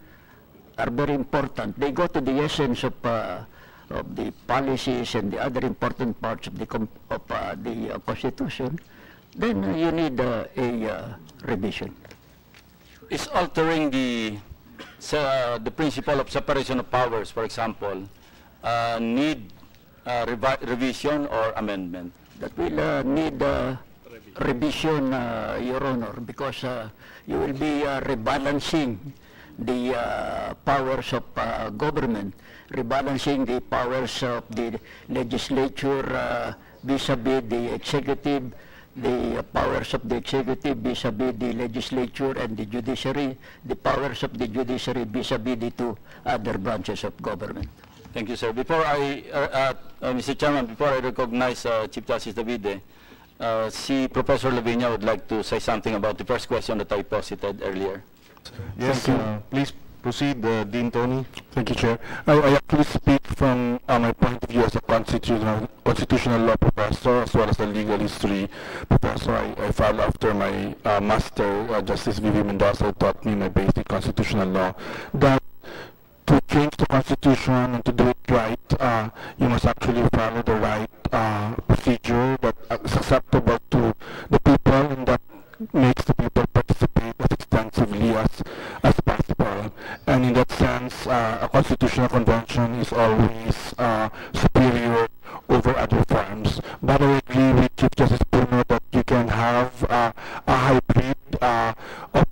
very important, they go to the essence of the policies and the other important parts of the Constitution, then you need a revision. Is altering the principle of separation of powers, for example, need revision or amendment? That will need revision, Your Honor, because you will be rebalancing the powers of government, rebalancing the powers of the legislature vis-a-vis the executive, the powers of the executive vis-a-vis the legislature and the judiciary, the powers of the judiciary vis-a-vis the two other branches of government. Thank you, sir. Before Mr. Chairman, before I recognize Chief Justice Davide, si Professor Lavinia would like to say something about the first question that I posited earlier. Yes, please proceed, Dean Tony. Thank you, Chair. I actually speak from my point of view as a constitutional law professor as well as a legal history professor. I filed after my master, Justice Vivi Mendoza taught me my basic constitutional law, that to change the Constitution and to do it right, you must actually follow the right procedure that is acceptable to the people and that makes the people participate as extensively as possible. And in that sense, a constitutional convention is always superior over other forms. But I agree with Chief Justice Puno that you can have a hybrid of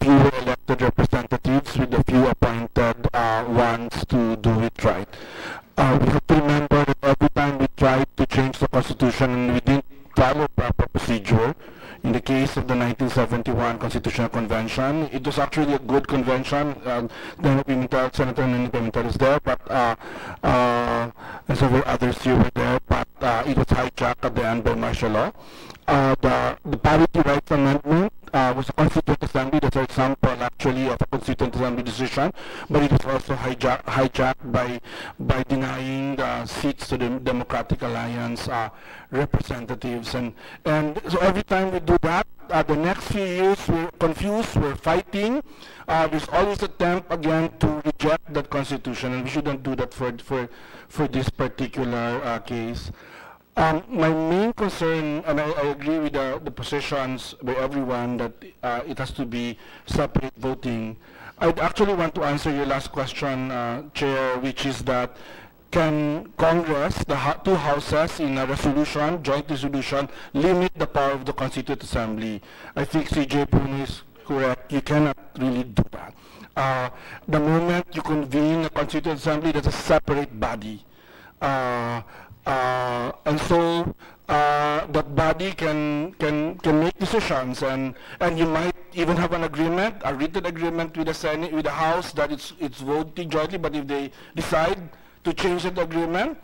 fewer elected representatives with a few appointed ones to do it right. We have to remember that every time we tried to change the Constitution and we didn't follow proper procedure, in the case of the 1971 Constitutional Convention, it was actually a good convention. Senator Nene Pimentel is there, but and several others here were there, but it was hijacked at the end by martial law. The Parity Rights Amendment was a Constituent Assembly. That's an example, actually, of a Constituent Assembly decision, but it was also hijacked by denying seats to the Democratic Alliance representatives. And so every time we do that, the next few years we're confused, we're fighting. There's always attempt again to reject that Constitution, and we shouldn't do that for this particular case. My main concern, and I agree with the positions by everyone that it has to be separate voting. I'd actually want to answer your last question, Chair, which is that can Congress, the two houses in a resolution, joint resolution, limit the power of the Constituent Assembly? I think CJ Puno is correct. You cannot really do that. The moment you convene a Constituent Assembly, that's a separate body. And so that body can make decisions, and you might even have an agreement, a written agreement with the Senate, with the House, that it's voting jointly. But if they decide to change that agreement,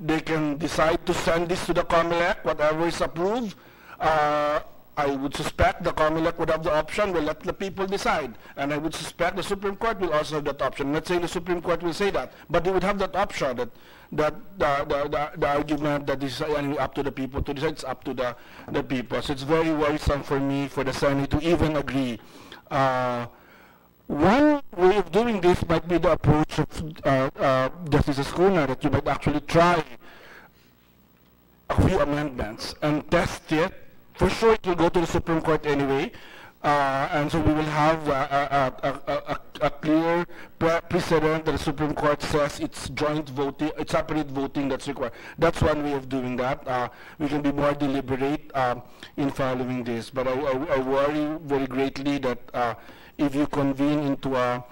they can decide to send this to the COMELEC, whatever is approved. I would suspect the COMELEC would have the option, will let the people decide. And I would suspect the Supreme Court will also have that option. I'm not saying the Supreme Court will say that, but they would have that option, that the argument that this is up to the people to decide, it's up to the people. So it's very worrisome for me, for the Senate to even agree. One way of doing this might be the approach of Justice Escuna, that you might actually try a few amendments and test it. For sure, it will go to the Supreme Court anyway, and so we will have a clear precedent that the Supreme Court says it's joint voting, it's separate voting that's required. That's one way of doing that. We can be more deliberate in following this, but I worry very greatly that if you convene into a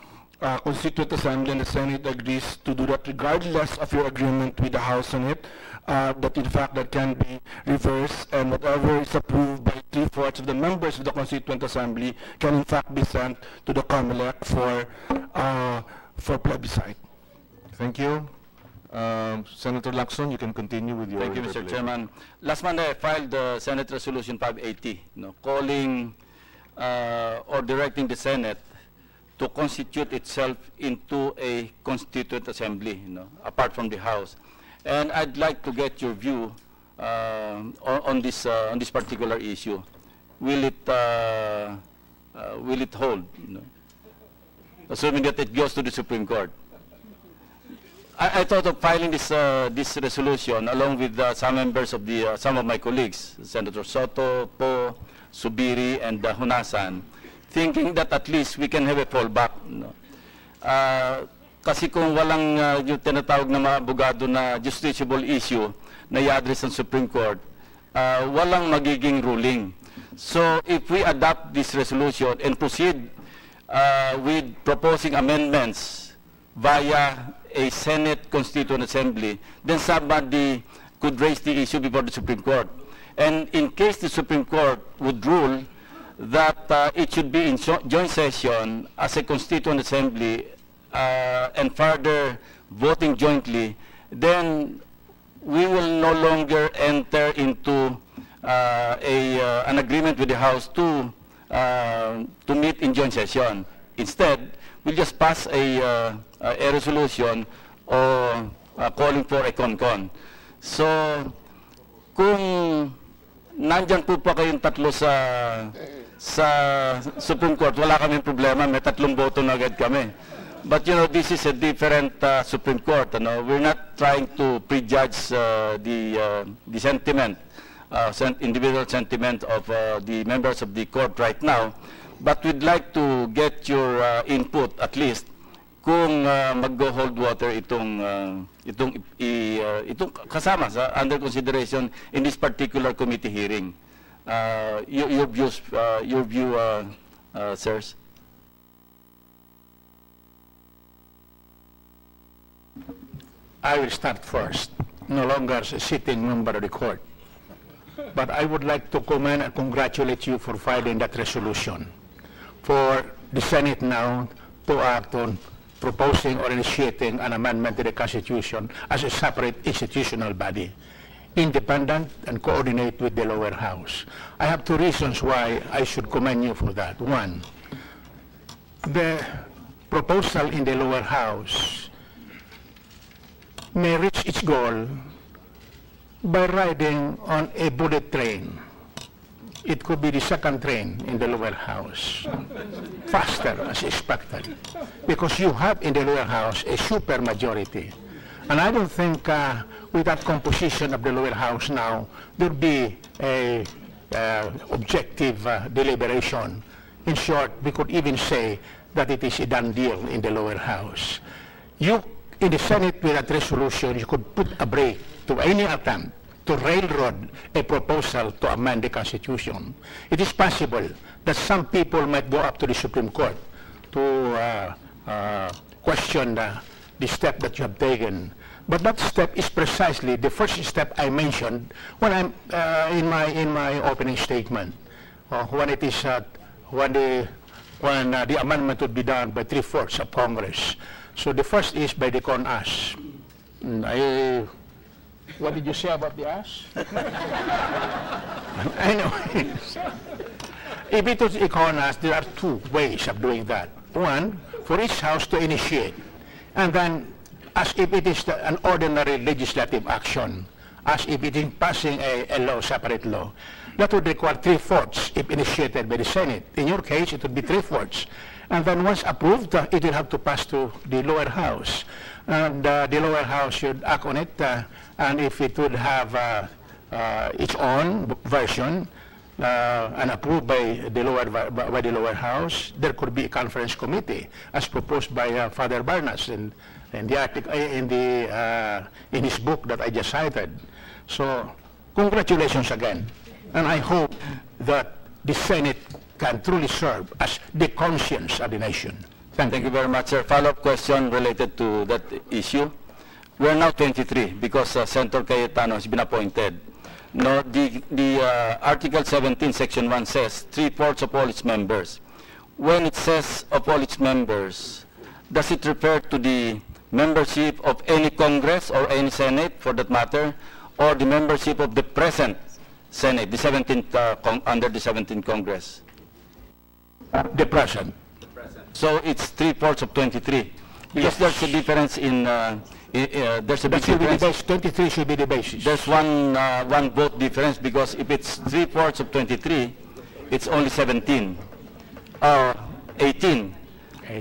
Constituent Assembly and the Senate agrees to do that regardless of your agreement with the House on it, that in fact that can be reversed, and whatever is approved by 3/4 of the members of the Constituent Assembly can in fact be sent to the COMELEC for plebiscite. Thank you. Senator Lacson, you can continue with your... Thank you, Mr. Chairman. Last Monday, I filed the Senate Resolution 580, calling or directing the Senate to constitute itself into a Constituent Assembly, apart from the House. And I'd like to get your view on this particular issue. will it hold? Assuming that it goes to the Supreme Court. I thought of filing this resolution along with some members of some of my colleagues, Senator Soto, Poe, Subiri, and Hunasan, thinking that at least we can have a fallback. Kasi kung walang yung tinatawag na mga abogado na justiciable issue na i-address ng Supreme Court, walang magiging ruling. So if we adopt this resolution and proceed with proposing amendments via a Senate Constituent Assembly, then somebody could raise the issue before the Supreme Court. And in case the Supreme Court would rule that it should be in joint session as a Constituent Assembly and further voting jointly, then we will no longer enter into an agreement with the House to meet in joint session. Instead, we'll just pass a resolution or calling for a CONCON. So, kung nandyan po pa kayong tatlo sa Supreme Court, wala kaming problema, may tatlong boto na agad kami. But you know, this is a different Supreme Court. We're not trying to prejudge the sentiment, individual sentiment of the members of the court right now. But we'd like to get your input at least kung mag-go hold water itong kasama sa under consideration in this particular committee hearing. Your view, sirs. I will start first, no longer as a sitting member of the court. But I would like to commend and congratulate you for filing that resolution. For the Senate now to act on proposing or initiating an amendment to the Constitution as a separate institutional body, independent and coordinate with the lower house. I have two reasons why I should commend you for that. One, the proposal in the lower house may reach its goal by riding on a bullet train. It could be the second train in the lower house, faster as expected, because you have in the lower house a super majority. And I don't think with that composition of the lower house now, there'll be a objective deliberation. In short, we could even say that it is a done deal in the lower house. You, in the Senate, with that resolution, you could put a break to any attempt to railroad a proposal to amend the Constitution. It is possible that some people might go up to the Supreme Court to question the step that you have taken. But that step is precisely the first step I mentioned when I'm in my opening statement, when it is when the amendment would be done by 3/4 of Congress. So the first is by the CONAS. What did you say about the ass? Anyways, if it was a CONAS, there are two ways of doing that. One, for each house to initiate, and then as if it is an ordinary legislative action, as if it is passing a law, separate law. That would require 3/4 if initiated by the Senate. In your case, it would be 3/4. And then once approved, it will have to pass to the lower house. And the lower house should act on it, and if it would have its own version and approved by the lower house, there could be a conference committee, as proposed by Father Barnas in the article in his book that I just cited. So, congratulations again, and I hope that the Senate can truly serve as the conscience of the nation. Thank you very much, sir. Follow-up question related to that issue. We're now 23 because Senator Cayetano has been appointed. No, the Article 17, Section 1 says 3/4 of all its members. When it says of all its members, does it refer to the membership of any Congress or any Senate, for that matter, or the membership of the present Senate, the 17th, under the 17th Congress? The present. So it's 3/4 of 23. Because there's a difference in, there's a big difference. 23 should be the basis. There's one vote difference, because if it's 3/4 of 23, it's only 17 or 18.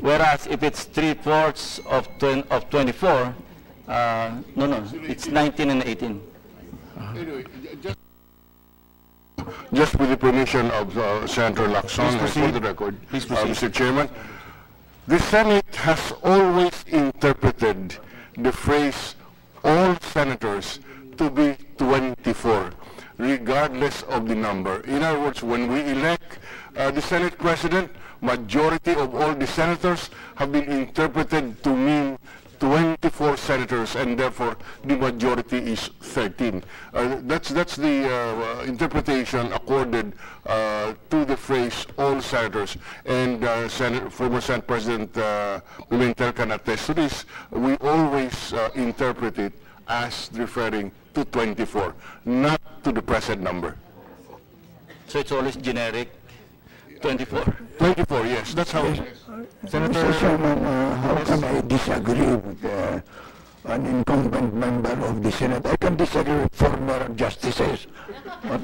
Whereas if it's 3/4 of 24, no, it's 19 and 18. Anyway, just with the permission of Senator Lacson, for the record, Mr. Chairman, the Senate has always interpreted the phrase all senators to be 24, regardless of the number. In other words, when we elect the Senate President, majority of all the senators have been interpreted to mean 24 senators, and therefore the majority is 13. That's the interpretation accorded to the phrase all senators. And former Senate President Pimentel can attest to this. We always interpret it as referring to 24, not to the present number. So it's always generic, 24? 24, yes. That's how it is. Senator Mr. Chairman, how can I disagree with an incumbent member of the Senate? I can disagree with former justices, but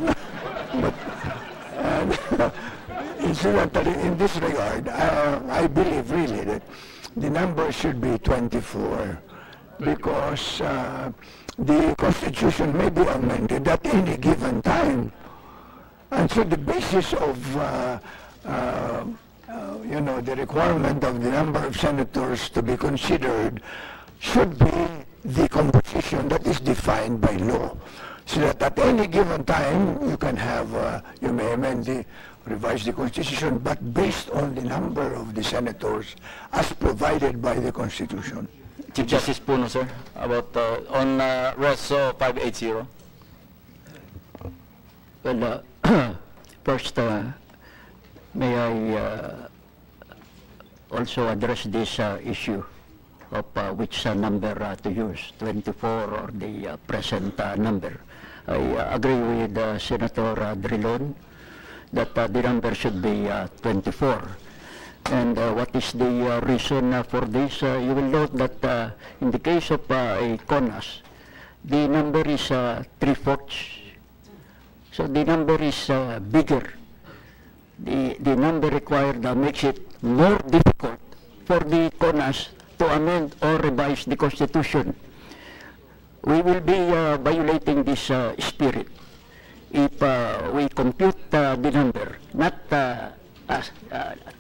incidentally, in this regard, I believe really that the number should be 24 because the Constitution may be amended at any given time. And so the basis of the requirement of the number of senators to be considered should be the composition that is defined by law. So that at any given time you can have, you may revise the Constitution, but based on the number of the senators as provided by the Constitution. Chief Justice Puno, sir, about on Reso 580. Well, first, may I also address this issue of which number to use, 24 or the present number. I agree with Senator Drilon that the number should be 24. And what is the reason for this? You will note that in the case of a CONAS, the number is 3/4. So the number is bigger. The number required makes it more difficult for the CONAS to amend or revise the Constitution. We will be violating this spirit if we compute the number, not as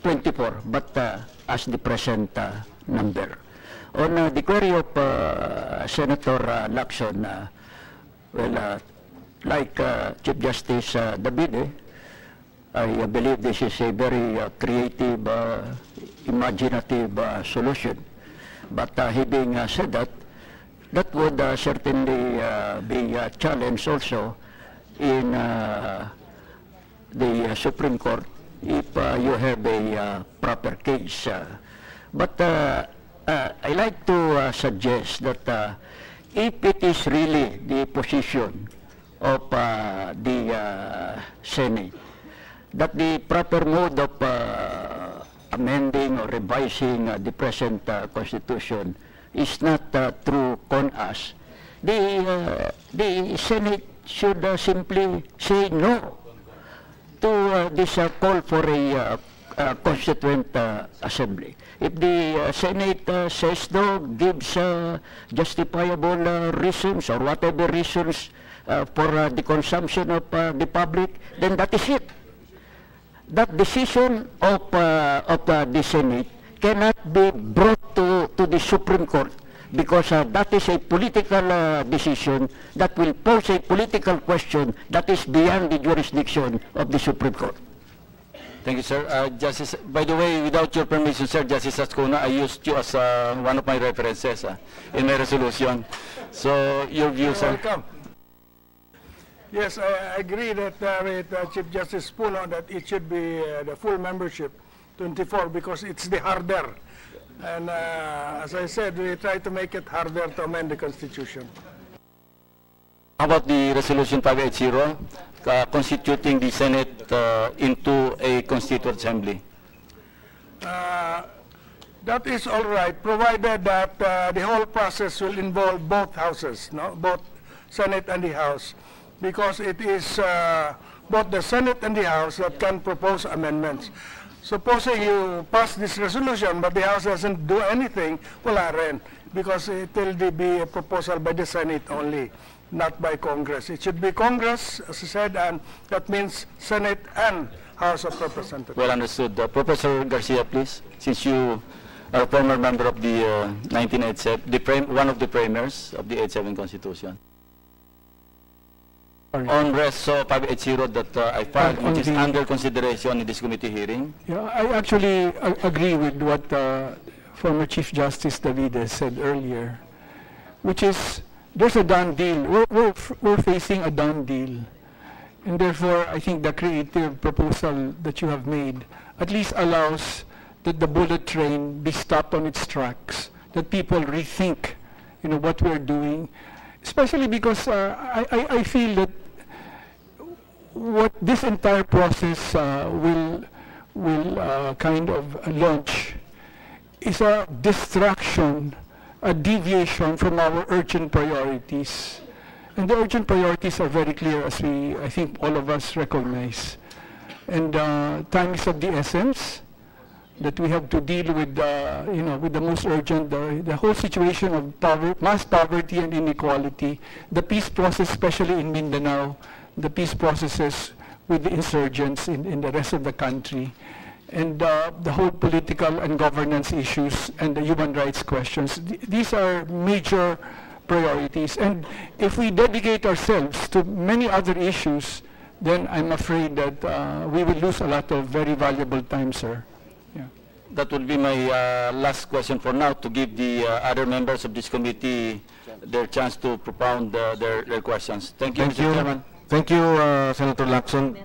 24, but as the present number. On the query of Senator Lacson, like Chief Justice Davide, I believe this is a very creative, imaginative solution. But having said that, that would certainly be a challenge also in the Supreme Court if you have a proper case. But I like to suggest that if it is really the position of the Senate that the proper mode of amending or revising the present Constitution is not through CONAS, the Senate should simply say no to this call for a Constituent Assembly. If the Senate says no, gives justifiable reasons or whatever reasons for the consumption of the public, then that is it. That decision of the Senate cannot be brought to the Supreme Court because that is a political decision that will pose a political question that is beyond the jurisdiction of the Supreme Court. Thank you, sir. Justice, by the way, without your permission, sir, Justice Ascona, I used you as one of my references in my resolution. So, your view, sir? Welcome. Yes, I agree that with Chief Justice Puno that it should be the full membership, 24, because it's the harder. And as I said, we try to make it harder to amend the Constitution. How about the Resolution 580, constituting the Senate into a Constituent Assembly? That is all right, provided that the whole process will involve both houses, no? Both Senate and the House. because it is both the Senate and the House that can propose amendments. Supposing you pass this resolution, but the House doesn't do anything, wala rin, because it will be a proposal by the Senate only, not by Congress. It should be Congress, as I said, and that means Senate and House of Representatives. Well understood. Professor Garcia, please, since you are a former member of the 1987, one of the framers of the 87 Constitution. On Res 580 that I filed, which is under consideration in this committee hearing. Yeah, I actually agree with what former Chief Justice Davides said earlier, which is there's a done deal. We're facing a done deal. And therefore, I think the creative proposal that you have made at least allows that the bullet train be stopped on its tracks, that people rethink, what we're doing, especially because I feel that what this entire process will kind of launch is a distraction, a deviation from our urgent priorities. And the urgent priorities are very clear, as I think all of us recognize. And time is of the essence, that we have to deal with, with the most urgent, the whole situation of mass poverty and inequality, the peace process, especially in Mindanao, the peace processes with the insurgents in the rest of the country, and the whole political and governance issues and the human rights questions. These are major priorities. And if we dedicate ourselves to many other issues, then I'm afraid that we will lose a lot of very valuable time, sir. Yeah. That will be my last question for now, to give the other members of this committee their chance to propound their questions. Thank you, Mr. Chairman. Thank you, Senator Lacson.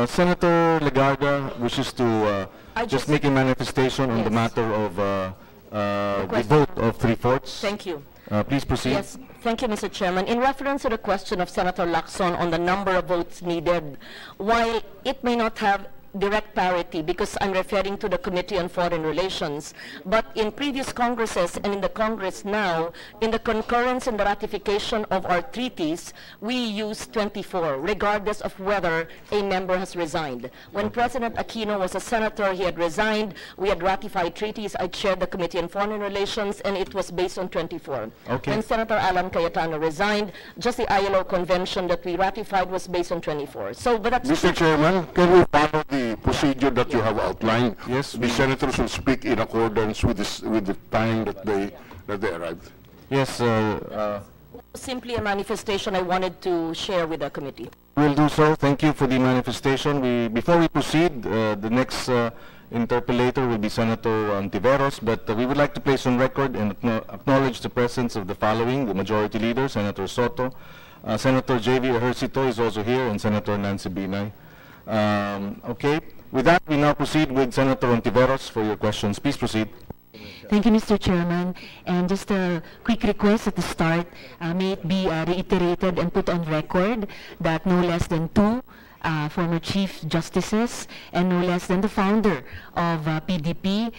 Senator Legarda wishes to just make a manifestation on the matter of the vote of 3/4. Thank you. Please proceed. Yes, thank you, Mr. Chairman. In reference to the question of Senator Lacson on the number of votes needed, while it may not have direct parity, because I'm referring to the Committee on Foreign Relations, but in previous Congresses and in the Congress now, in the concurrence and the ratification of our treaties, we use 24, regardless of whether a member has resigned. When President Aquino was a senator, he had resigned, we had ratified treaties, I chaired the Committee on Foreign Relations, and it was based on 24. Okay. When Senator Alan Cayetano resigned, just the ILO convention that we ratified was based on 24. So, but that's Mr. Chairman, can we follow the procedure that you have outlined? Yes. The senators will speak in accordance with the time that they arrived. Yes, simply a manifestation I wanted to share with the committee. we'll do so. Thank you for the manifestation. Before we proceed, the next interpellator will be Senator Ontiveros, but we would like to place on record and acknowledge the presence of the following: the Majority Leader, Senator Soto, Senator J.V. Ejercito is also here, and Senator Nancy Binay. Okay, with that, we now proceed with Senator Ontiveros for your questions. Please proceed. Thank you, Mr. Chairman. And just a quick request at the start, may it be reiterated and put on record that no less than two former Chief Justices and no less than the founder of PDP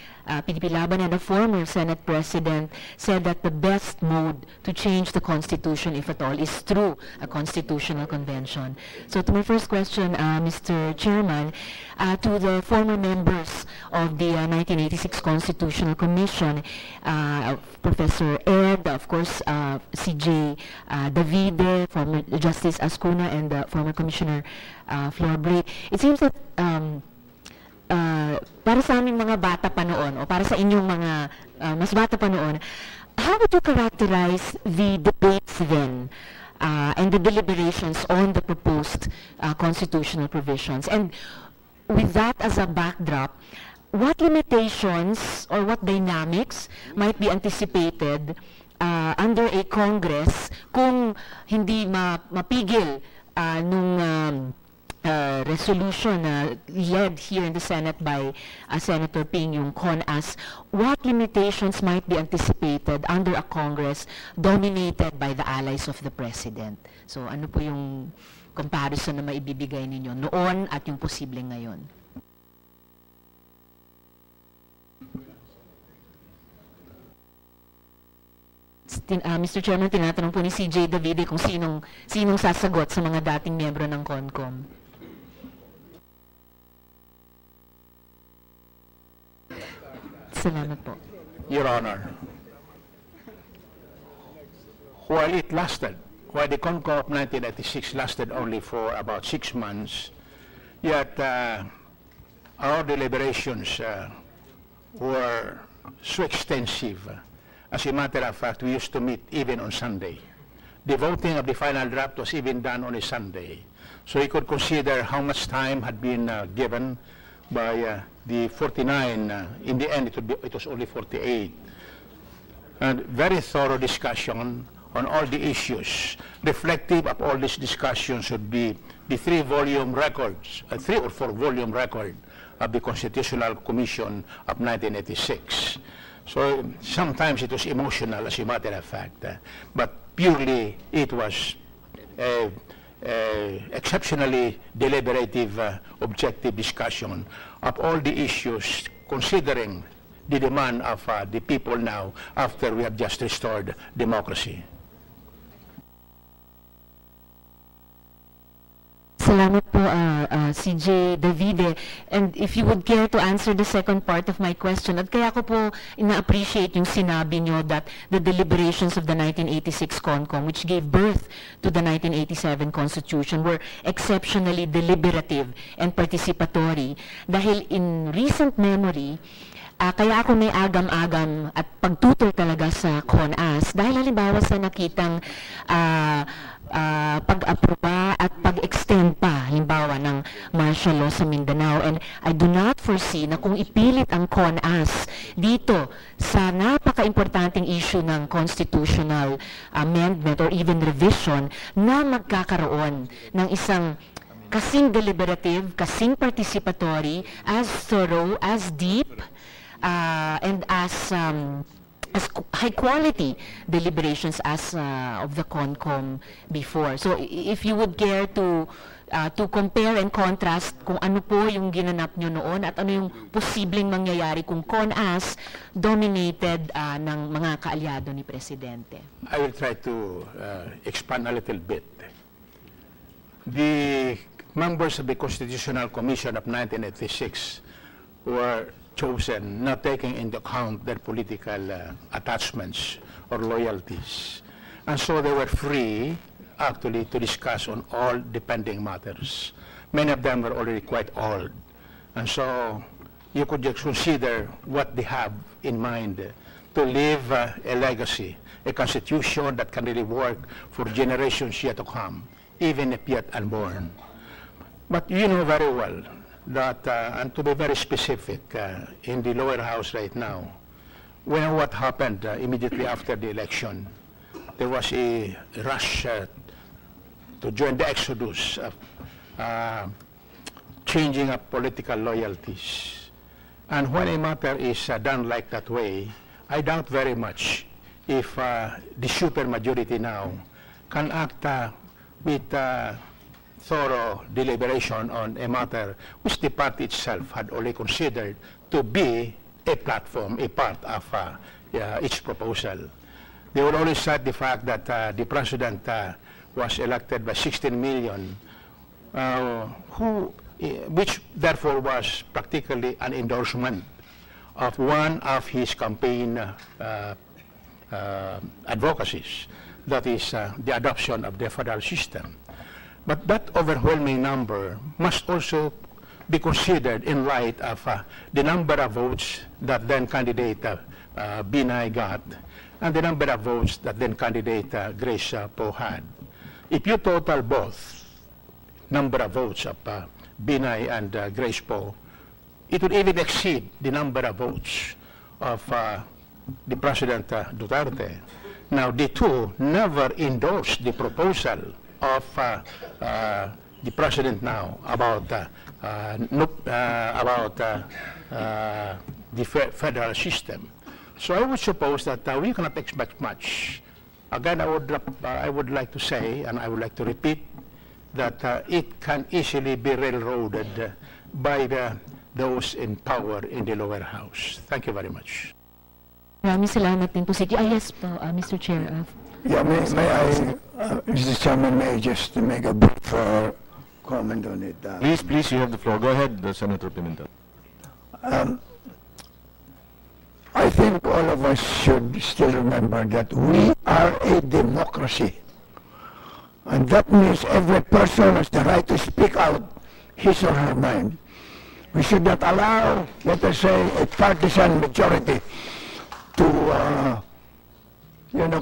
Laban, and a former Senate President, said that the best mode to change the Constitution, if at all, is through a constitutional convention. So to my first question, Mr. Chairman, to the former members of the 1986 Constitutional Commission, Professor Ed, of course, CJ Davide, former Justice Ascuna, and former Commissioner Flor Bray, it seems that para sa aming mga bata pa noon, o para sa inyong mga mas bata pa noon, how would you characterize the debates then and the deliberations on the proposed constitutional provisions? And with that as a backdrop, what limitations or what dynamics might be anticipated under a Congress kung hindi mapigil nung resolution led here in the Senate by Senator Ping, yung CONAS? What limitations might be anticipated under a Congress dominated by the allies of the President? So ano po yung comparison na maibibigay ninyo noon at yung posibleng ngayon? Mr. Chairman, tinatanong po ni CJ Davide kung sinong sasagot sa mga dating miyembro ng CONCOM. Salamat po. Your Honor, while the CONCOM of 1986 lasted only for about 6 months, yet our deliberations were so extensive. As a matter of fact, we used to meet even on Sunday. The voting of the final draft was even done on a Sunday. So you could consider how much time had been given by the 49. In the end, it was only 48. And very thorough discussion on all the issues. Reflective of all these discussions should be the 3 or 4 volume record of the Constitutional Commission of 1986. So sometimes it was emotional, as a matter of fact, but purely it was exceptionally deliberative, objective discussion of all the issues, considering the demand of the people now after we have just restored democracy. Salamat po, CJ Davide. And if you would care to answer the second part of my question, at kaya ko po ina-appreciate yung sinabi nyo that the deliberations of the 1986 CONCOM, which gave birth to the 1987 Constitution, were exceptionally deliberative and participatory. Dahil in recent memory, kaya ako may agam-agam at pagtutol talaga sa CONAS dahil halimbawa sa nakitang pag-aproba at pag-extend pa halimbawa ng martial law sa Mindanao, and I do not foresee na kung ipilit ang CONAS dito sa napaka-importanting issue ng constitutional amendment or even revision na magkakaroon ng isang kasing deliberative, kasing participatory, as thorough, as deep, and as high-quality deliberations as of the CONCOM before. So if you would care to compare and contrast kung ano po yung ginanap nyo noon at ano yung posibleng mangyayari kung CONAS dominated ng mga kaalyado ni Presidente. I will try to expand a little bit. The members of the Constitutional Commission of 1986 were chosen not taking into account their political attachments or loyalties. And so they were free, actually, to discuss on all depending matters. Many of them were already quite old. And so you could just consider what they have in mind to leave a legacy, a constitution that can really work for generations yet to come, even if yet unborn. But you know very well that, and to be very specific, in the lower house right now, when what happened immediately after the election, there was a rush to join the exodus of changing of political loyalties. And when a matter is done like that way, I doubt very much if the supermajority now can act with thorough deliberation on a matter which the party itself had already considered to be a platform, a part of its proposal. They would always cite the fact that the president was elected by 16 million, which therefore was practically an endorsement of one of his campaign advocacies, that is the adoption of the federal system. But that overwhelming number must also be considered in light of the number of votes that then candidate Binay got and the number of votes that then candidate Grace Poe had. If you total both number of votes of Binay and Grace Poe, it would even exceed the number of votes of the President Duterte. Now, the two never endorsed the proposal of the president now about the federal system. So I would suppose that we cannot expect much. Again, I would like to say, and I would like to repeat, that it can easily be railroaded by those in power in the lower house. Thank you very much. Maraming salamat din po, Sigi. Yes po, Mr. Chair. Yeah, may I, Mr. Chairman, may I just make a brief comment on it? Please, you have the floor. Go ahead, Senator Pimentel. I think all of us should still remember that we are a democracy. And that means every person has the right to speak out his or her mind. We should not allow, let us say, a partisan majority to,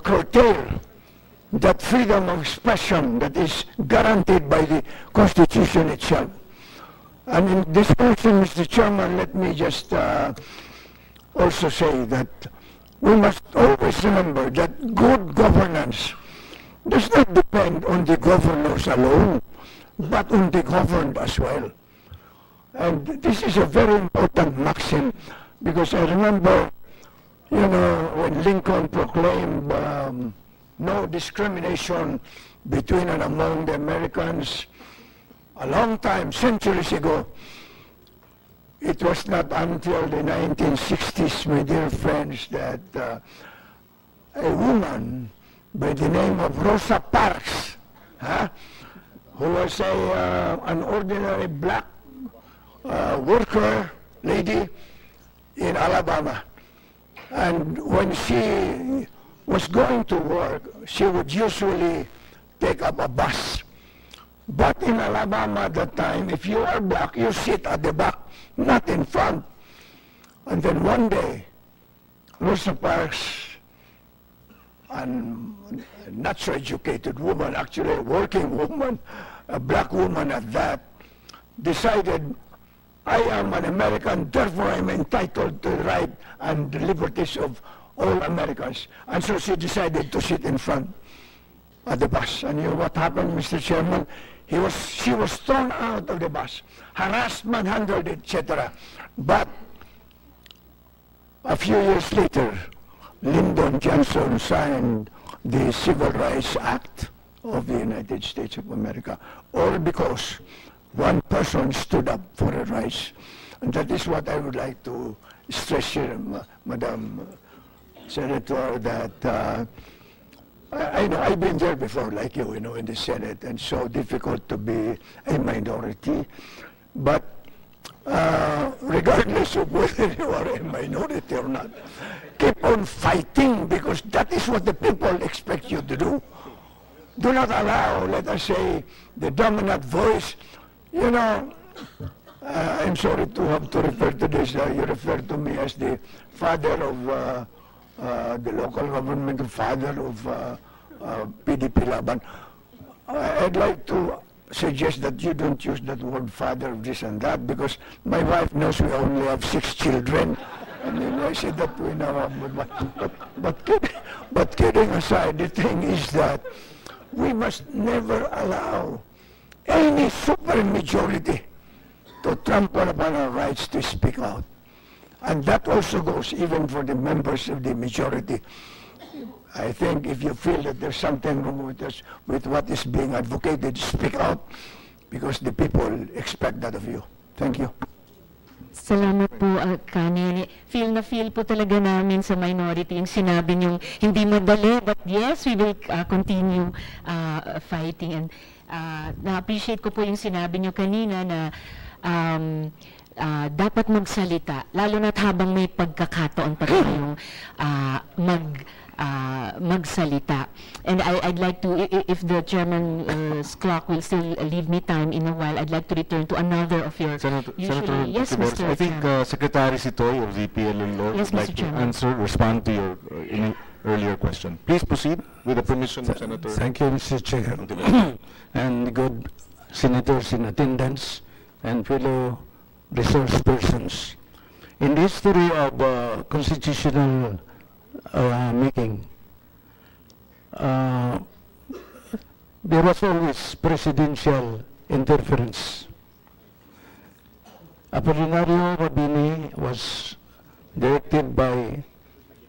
curtail that freedom of expression that is guaranteed by the Constitution itself. And in this question, Mr. Chairman, let me just also say that we must always remember that good governance does not depend on the governors alone, but on the governed as well. And this is a very important maxim, because I remember, when Lincoln proclaimed no discrimination between and among the Americans a long time, centuries ago. It was not until the 1960s, my dear friends, that a woman by the name of Rosa Parks, who was an ordinary black worker lady in Alabama. And when she was going to work, she would usually take up a bus. But in Alabama at that time, if you are black, you sit at the back, not in front. And then one day, Rosa Parks, a not so educated woman, actually a working woman, a black woman at that, decided, I am an American, therefore I'm entitled to the right and the liberties of all Americans. And so she decided to sit in front of the bus. And you know what happened, Mr. Chairman? She was thrown out of the bus, harassed, manhandled, etc. But a few years later, Lyndon Johnson signed the Civil Rights Act of the United States of America, all because one person stood up for the rights. And that is what I would like to stress here, Madam Senator, that I know I've been there before, like you, in the Senate, and so difficult to be a minority. But regardless of whether you are a minority or not, keep on fighting, because that is what the people expect you to do. Do not allow, let us say, the dominant voice. I'm sorry to have to refer to this. You refer to me as the father of the local government, the father of PDP Laban. I'd like to suggest that you don't use that word father of this and that, because my wife knows we only have 6 children. And then I said that we now have, but kidding aside, the thing is that we must never allow any supermajority to trample upon our rights to speak out. And that also goes even for the members of the majority. I think if you feel that there's something wrong with us, with what is being advocated, speak out, because the people expect that of you. Thank you. Salamat po, Kani. Feel na feel po talaga namin sa minority yung sinabi niyong hindi madali, but yes, we will continue fighting. And na-appreciate ko po yung sinabi niyo kanina na dapat magsalita, lalo na't habang may pagkakataon pa tayong magsalita. And I'd like to, if the chairman's clock will still leave me time in a while, I'd like to return to another of your... Senator yes, Mr. I think Secretary Sitoy of the PLN Yes, would like to respond to your earlier question. Please proceed with the permission of Senator. Thank you, Mr. Chair. And good senators in attendance and fellow resource persons. In the history of constitutional making, there was always presidential interference. Apolinario Mabini was directed by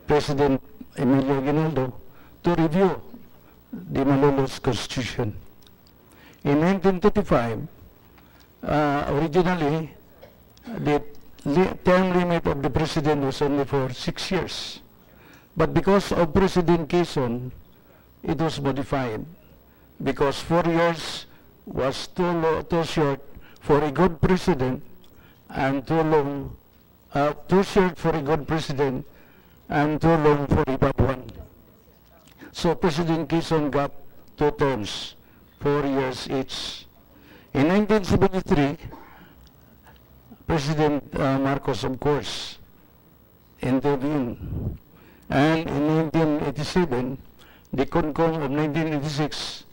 President Emilio Aguinaldo to review the Malolos Constitution. In 1935, originally, the term limit of the president was only for 6 years. But because of President Quezon, it was modified. Because 4 years was too short for a good president and too short for a good president and too long for a bad one. So President Quezon got 2 terms, 4 years each. In 1973, President Marcos, of course, intervened. And in 1987, the CONCOM of 1986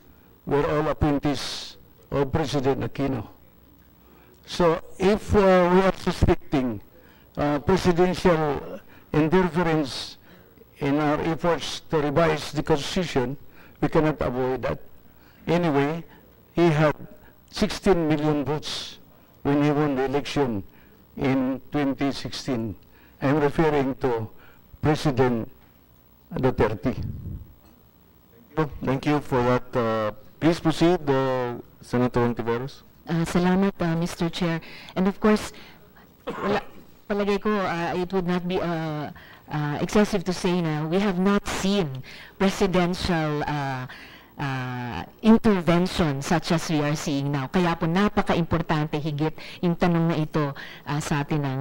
were all appointees of President Aquino. So if we are suspecting presidential interference in our efforts to revise the Constitution, we cannot avoid that. Anyway, he had 16 million votes when he won the election in 2016. I'm referring to President Duterte. Thank you for that. Please proceed, Senator Ontiveros. Salamat, Mr. Chair. And of course, palagay ko, it would not be excessive to say na we have not seen presidential intervention such as we are seeing now. Kaya po napaka-importante higit yung tanong na ito sa atin ng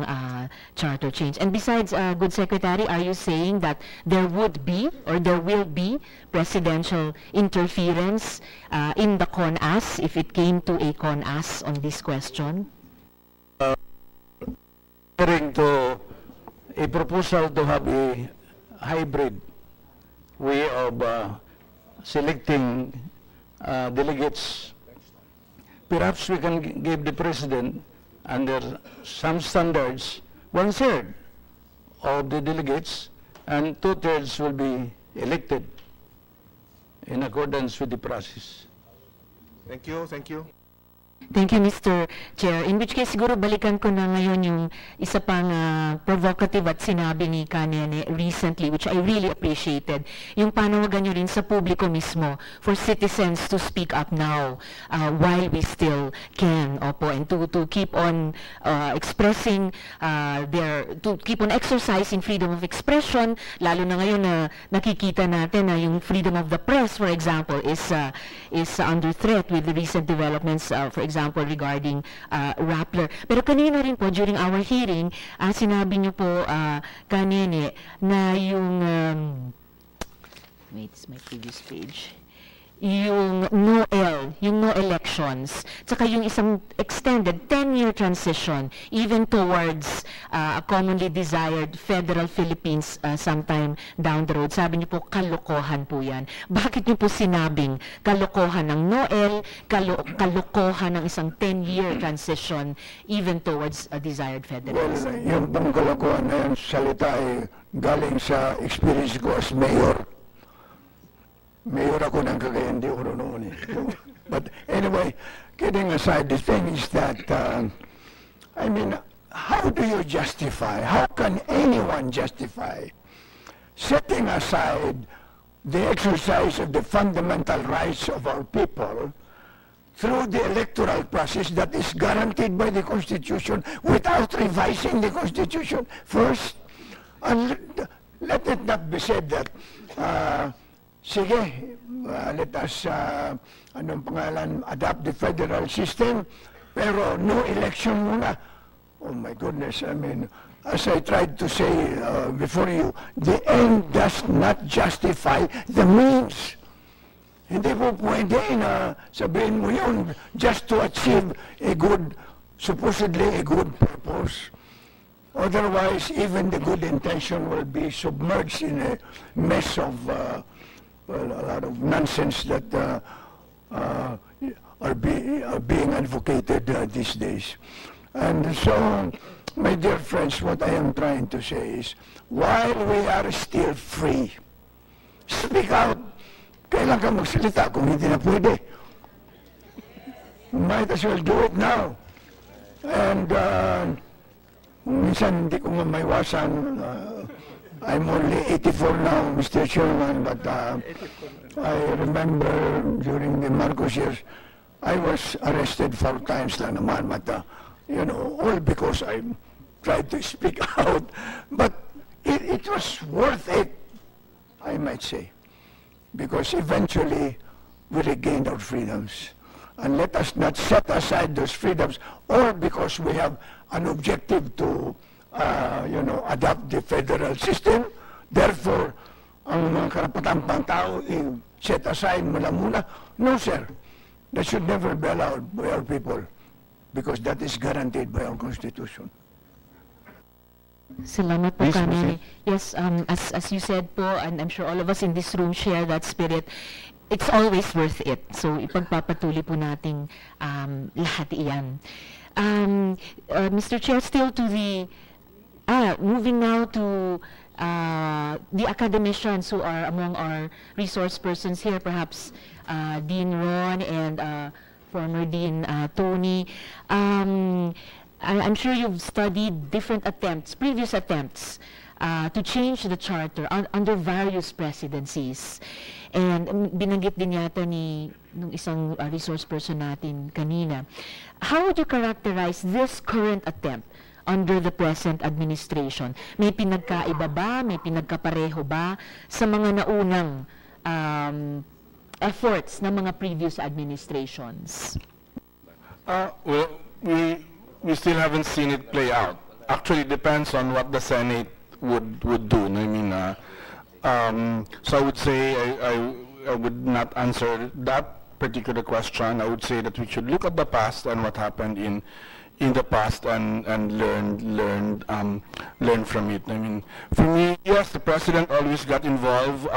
charter change. And besides, Good Secretary, are you saying that there would be or there will be presidential interference in the CONAS if it came to a CONAS on this question? Referring to a proposal to have a hybrid way of selecting delegates, perhaps we can give the President, under some standards, 1/3 of the delegates and 2/3 will be elected in accordance with the process. Thank you, thank you. Thank you, Mr. Chair. In which case, siguro balikan ko na ngayon yung isa pang provocative at sinabi ni Kanene recently, which I really appreciated. Yung panawagan nyo rin sa publiko mismo for citizens to speak up now while we still can. Opo, and to keep on expressing to keep on exercising freedom of expression, lalo na ngayon na nakikita natin na yung freedom of the press, for example, is under threat with the recent developments, for example, regarding Rappler. Pero kanina rin po, during our hearing, sinabi niyo po kanina na yung, wait, it's my previous page, yung no elections, tsaka yung isang extended 10-year transition even towards a commonly desired federal Philippines sometime down the road. Sabi niyo po, kalokohan po yan. Bakit niyo po sinabing kalokohan ng NOEL, kalokohan ng isang 10-year transition even towards a desired federalism? Well, yung pang kalokohan na yung salita ay galing sa experience ko as mayor. Mayor ako ng Cagayan de Oro noon. But anyway, kidding aside, the thing is that, I mean, how do you justify, how can anyone justify setting aside the exercise of the fundamental rights of our people through the electoral process that is guaranteed by the Constitution without revising the Constitution first? And let it not be said that, sige, let us, anong pangalan, adopt the federal system, pero no election muna. Oh my goodness, I mean, as I tried to say before you, the end does not justify the means. Hindi po pwede na sabihin mo yun just to achieve a good, supposedly a good purpose. Otherwise, even the good intention will be submerged in a mess of well, a lot of nonsense that are being advocated these days. And so, my dear friends, what I am trying to say is, while we are still free, speak out. Kailan ka magsalita kung hindi na pwede? Might as well do it now. And minsan hindi ko maiwasan. I'm only 84 now, Mr. Chairman, but I remember during the Marcos years, I was arrested 4 times lang naman, but, you know, all because I tried to speak out. But it was worth it I might say, because eventually we regain our freedoms. And let us not set aside those freedoms, or because we have an objective to, adopt the federal system, therefore, ang mga karapatang pang-tao, set aside mo lang muna. No, sir. That should never be allowed by our people, because that is guaranteed by our Constitution. Salamat po, Please Kami. Yes, as you said po, and I'm sure all of us in this room share that spirit, it's always worth it. So, ipagpapatuloy po nating lahat iyan. Mr. Chair, still to the, moving now to the academicians who are among our resource persons here, perhaps Dean Ron and former Dean Tony. I'm sure you've studied different attempts, previous attempts, to change the charter under various presidencies. And binanggit din yata ni nung isang resource person natin kanina. How would you characterize this current attempt under the present administration? May pinagkaiba ba? May pinagkapareho ba sa mga naunang efforts ng mga previous administrations? Well, we still haven't seen it play out. Actually, it depends on what the Senate would do. I mean, so I would say I would not answer that particular question. I would say that we should look at the past and what happened in the past and learn from it. I mean, for me, yes, the president always got involved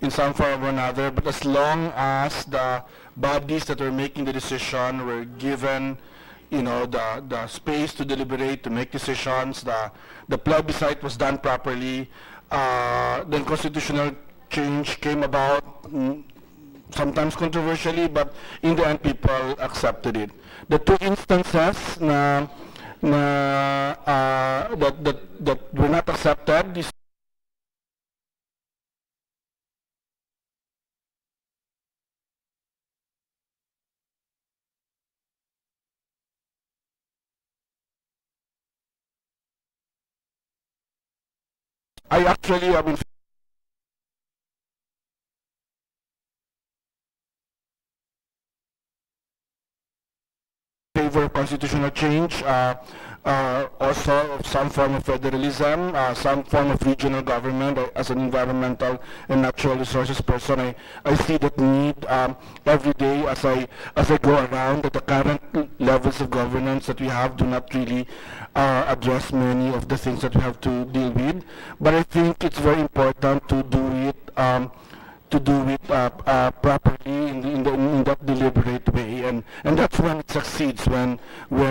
in some form or another, but as long as the bodies that were making the decision were given, the space to deliberate, to make decisions, the plebiscite was done properly, then constitutional change came about, sometimes controversially, but in the end people accepted it. The two instances that were not accepted is I actually have been favor of constitutional change, also of some form of federalism, some form of regional government. As an environmental and natural resources person, I see that need every day as I go around, that the current levels of governance that we have do not really address many of the things that we have to deal with. But I think it's very important to do it properly in that deliberate way, and that's when it succeeds, when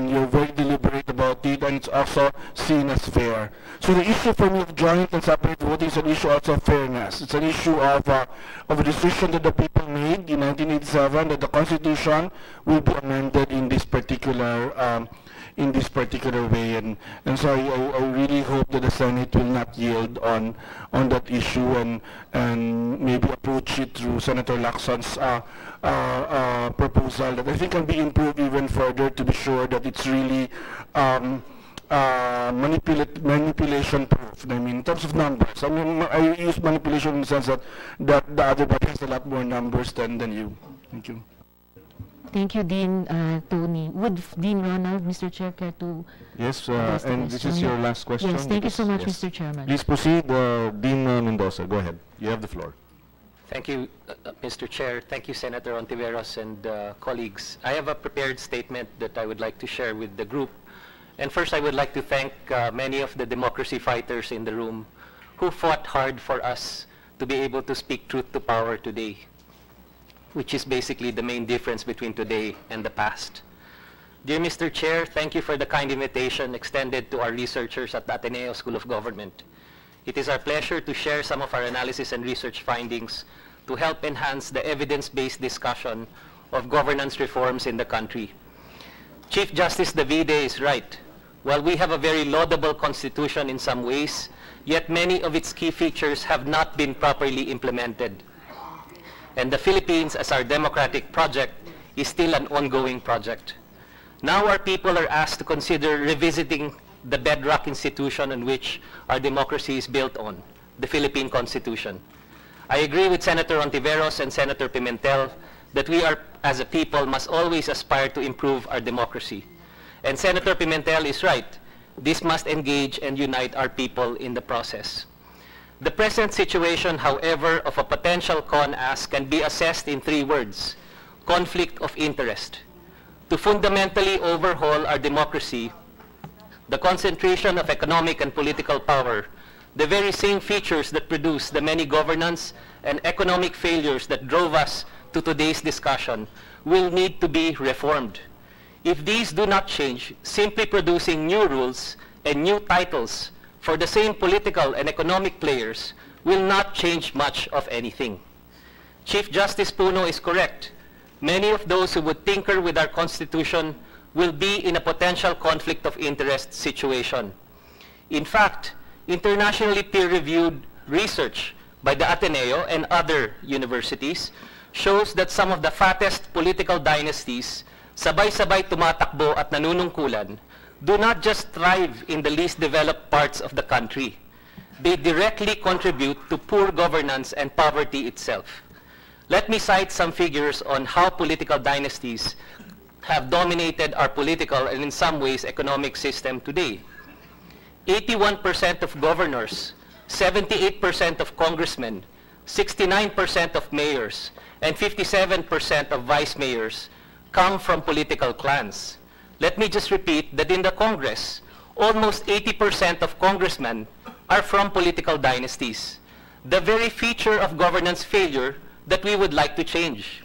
you're very deliberate about it and it's also seen as fair. So the issue for me of joint and separate voting is an issue also of fairness. It's an issue of a decision that the people made in 1987, that the Constitution will be amended in this particular way, and so I really hope that the Senate will not yield on that issue and maybe approach it through Senator Lacson's proposal that I think can be improved even further, to be sure that it's really manipulation proof. I mean, in terms of numbers, I mean, I use manipulation in the sense that the other party has a lot more numbers than you. Thank you. Thank you, Dean Tony. Would Dean Ronald, Mr. Chair, care to Yes, and this is your last question. Yes, thank you so much, Yes. Mr. Chairman. Please proceed, Dean Mendoza. Go ahead. You have the floor. Thank you, Mr. Chair. Thank you, Senator Ontiveros and colleagues. I have a prepared statement that I would like to share with the group. And first, I would like to thank many of the democracy fighters in the room who fought hard for us to be able to speak truth to power today, which is basically the main difference between today and the past. Dear Mr. Chair, thank you for the kind invitation extended to our researchers at the Ateneo School of Government. It is our pleasure to share some of our analysis and research findings to help enhance the evidence-based discussion of governance reforms in the country. Chief Justice Davide is right. While we have a very laudable constitution in some ways, yet many of its key features have not been properly implemented. And the Philippines, as our democratic project, is still an ongoing project. Now our people are asked to consider revisiting the bedrock institution on which our democracy is built on, the Philippine Constitution. I agree with Senator Ontiveros and Senator Pimentel that we are, as a people, must always aspire to improve our democracy. And Senator Pimentel is right. This must engage and unite our people in the process. The present situation, however, of a potential CONAS can be assessed in 3 words: conflict of interest. To fundamentally overhaul our democracy, the concentration of economic and political power, the very same features that produce the many governance and economic failures that drove us to today's discussion, will need to be reformed. If these do not change, simply producing new rules and new titles for the same political and economic players will not change much of anything. Chief Justice Puno is correct. Many of those who would tinker with our Constitution will be in a potential conflict of interest situation. In fact, internationally peer-reviewed research by the Ateneo and other universities shows that some of the fattest political dynasties, sabay-sabay tumatakbo at nanunungkulan, do not just thrive in the least developed parts of the country. They directly contribute to poor governance and poverty itself. Let me cite some figures on how political dynasties have dominated our political and in some ways economic system today. 81% of governors, 78% of congressmen, 69% of mayors, and 57% of vice mayors come from political clans. Let me just repeat that in the Congress, almost 80% of congressmen are from political dynasties, the very feature of governance failure that we would like to change.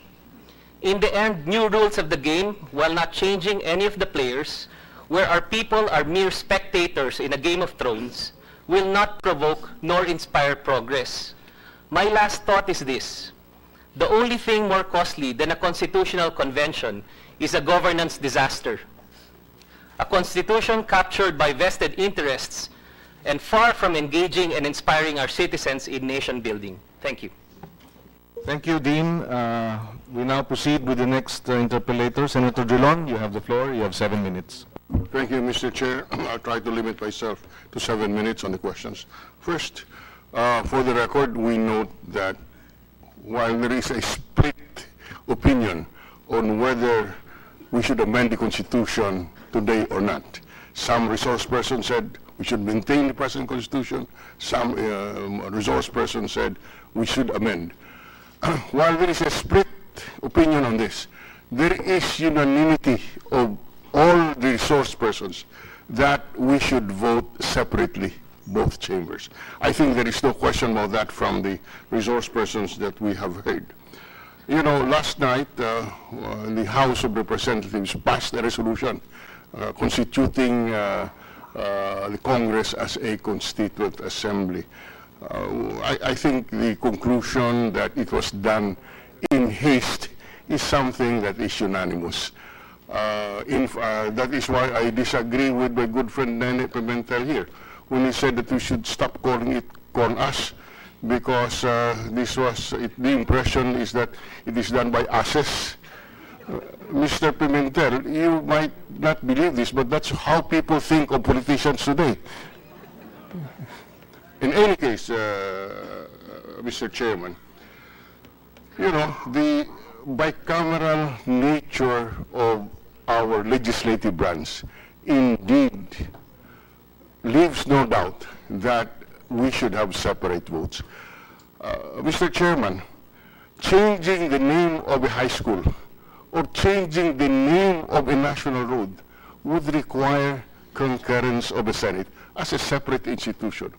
In the end, new rules of the game, while not changing any of the players, where our people are mere spectators in a Game of Thrones, will not provoke nor inspire progress. My last thought is this: the only thing more costly than a constitutional convention is a governance disaster. A constitution captured by vested interests and far from engaging and inspiring our citizens in nation building. Thank you. Thank you, Dean. We now proceed with the next interpellator. Senator Drilon, you have the floor. You have 7 minutes. Thank you, Mr. Chair. I'll try to limit myself to 7 minutes on the questions. First, for the record, we note that while there is a split opinion on whether we should amend the Constitution today or not, some resource persons said we should maintain the present Constitution. Some resource persons said we should amend. While there is a split opinion on this, there is unanimity of all the resource persons that we should vote separately, both chambers. I think there is no question about that from the resource persons that we have heard. You know, last night, the House of Representatives passed a resolution constituting the Congress as a constituent assembly. I think the conclusion that it was done in haste is something that is unanimous. That is why I disagree with my good friend Nene Pimentel here when he said that we should stop calling it CONAS, because the impression is that it is done by ASES. Mr. Pimentel, you might not believe this, but that's how people think of politicians today. In any case, Mr. Chairman, you know, the bicameral nature of our legislative branch indeed leaves no doubt that we should have separate votes. Mr. Chairman, changing the name of a high school or changing the name of a national road would require concurrence of the Senate as a separate institution.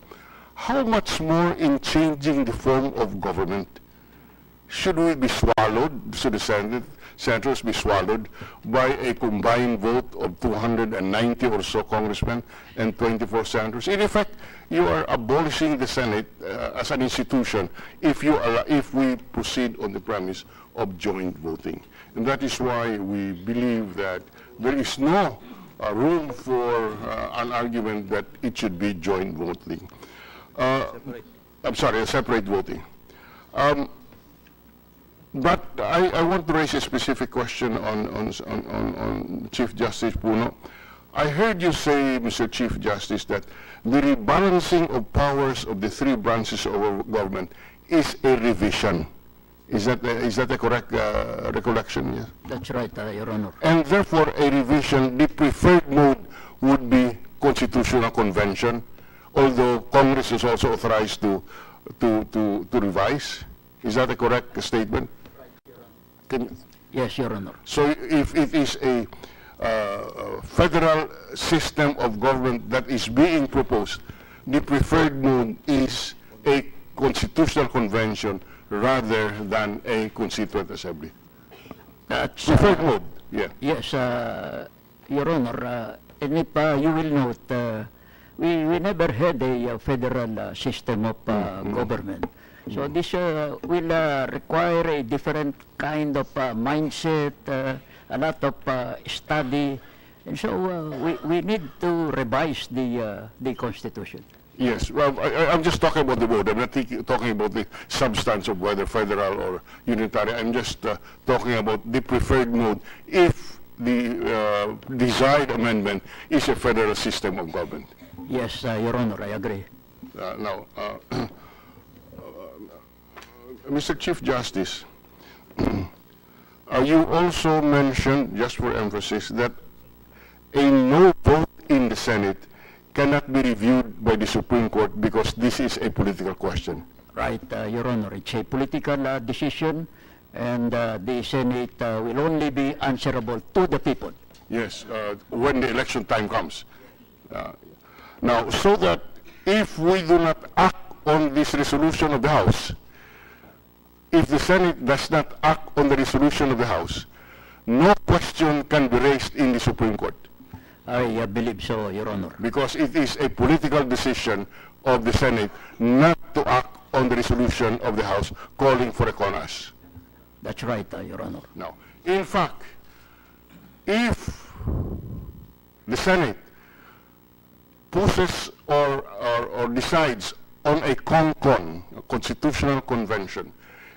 How much more in changing the form of government? Should we be swallowed, should the senators be swallowed by a combined vote of 290 or so congressmen and 24 senators? In effect, you are abolishing the Senate as an institution if we proceed on the premise of joint voting. And that is why we believe that there is no room for an argument that it should be joint voting. I'm sorry, separate voting. But I want to raise a specific question on Chief Justice Puno. I heard you say, Mr. Chief Justice, that the rebalancing of powers of the three branches of our government is a revision. Is that a correct recollection? Yes. That's right, Your Honor. And therefore, a revision, the preferred mode would be constitutional convention, although Congress is also authorized to revise. Is that a correct statement? Yes, Your Honor. So if it is a federal system of government that is being proposed, the preferred mode is a constitutional convention rather than a constituent assembly. That's preferred mode, yeah. Yes, Your Honor. And if you will note, we never had a federal system of government. So this will require a different kind of mindset, a lot of study, and so we need to revise the Constitution. Yes, well, I'm just talking about the mode. I'm not talking about the substance of whether federal or unitary. I'm just talking about the preferred mode if the desired amendment is a federal system of government. Yes, Your Honor, I agree. Now, Mr. Chief Justice, you also mentioned, just for emphasis, that a no vote in the Senate cannot be reviewed by the Supreme Court because this is a political question. Right, Your Honor. It's a political decision, and the Senate will only be answerable to the people. Yes, when the election time comes. Now, so that if we do not act on this resolution of the House, if the Senate does not act on the resolution of the House, no question can be raised in the Supreme Court. I believe so, Your Honor. Because it is a political decision of the Senate not to act on the resolution of the House calling for a CONAS. That's right, Your Honor. Now, in fact, if the Senate pushes or decides on a CONCON, a constitutional convention,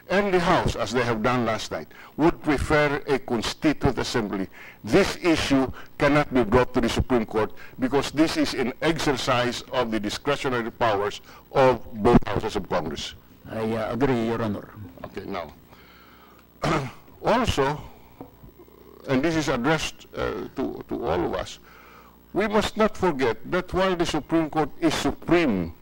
and the House, as they have done last night, would prefer a constituent assembly, this issue cannot be brought to the Supreme Court because this is an exercise of the discretionary powers of both houses of Congress. I agree, Your Honor. Okay, now, also, and this is addressed to all of us, we must not forget that while the Supreme Court is supreme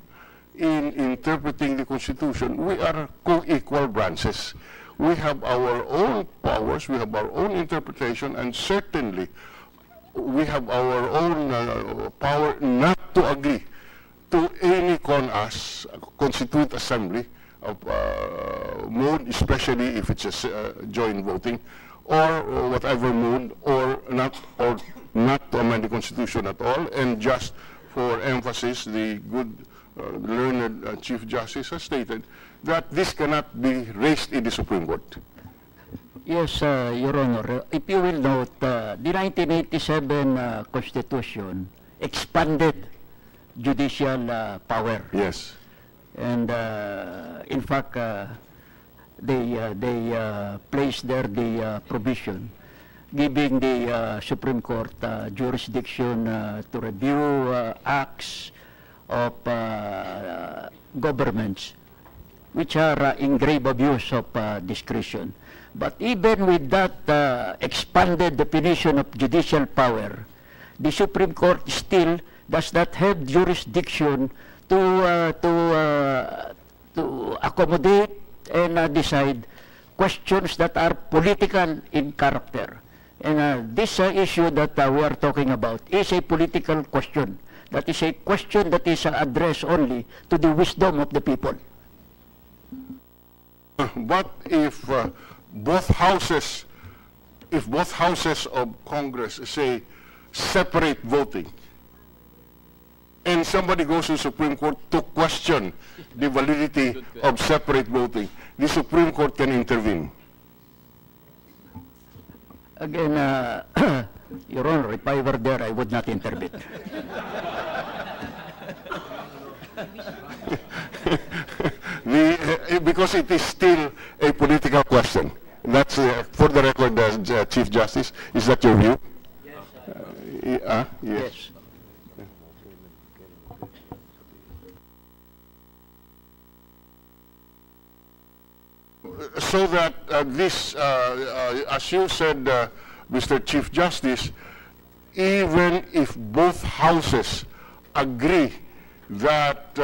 in interpreting the Constitution, we are co-equal branches. We have our own powers, we have our own interpretation, and certainly we have our own power not to agree to any CONAS, Constituent Assembly of mode, especially if it's a joint voting, or whatever mode, or not to amend the Constitution at all. And just for emphasis, the good learned Chief Justice has stated that this cannot be raised in the Supreme Court. Yes, Your Honor. If you will note, the 1987 Constitution expanded judicial power. Yes. And in fact, they placed there the provision giving the Supreme Court jurisdiction to review acts of governments which are in grave abuse of discretion. But even with that expanded definition of judicial power, the Supreme Court still does not have jurisdiction to accommodate and decide questions that are political in character. And this issue that we are talking about is a political question. That is a question that is addressed only to the wisdom of the people. But if both houses of Congress say separate voting, and somebody goes to the Supreme Court to question the validity of separate voting, the Supreme Court can intervene. Again, Your Honor, if I were there, I would not intervene. Because it is still a political question. That's for the record, Chief Justice. Is that your view? Yes. Yes. so that this, as you said, Mr. Chief Justice, even if both houses agree that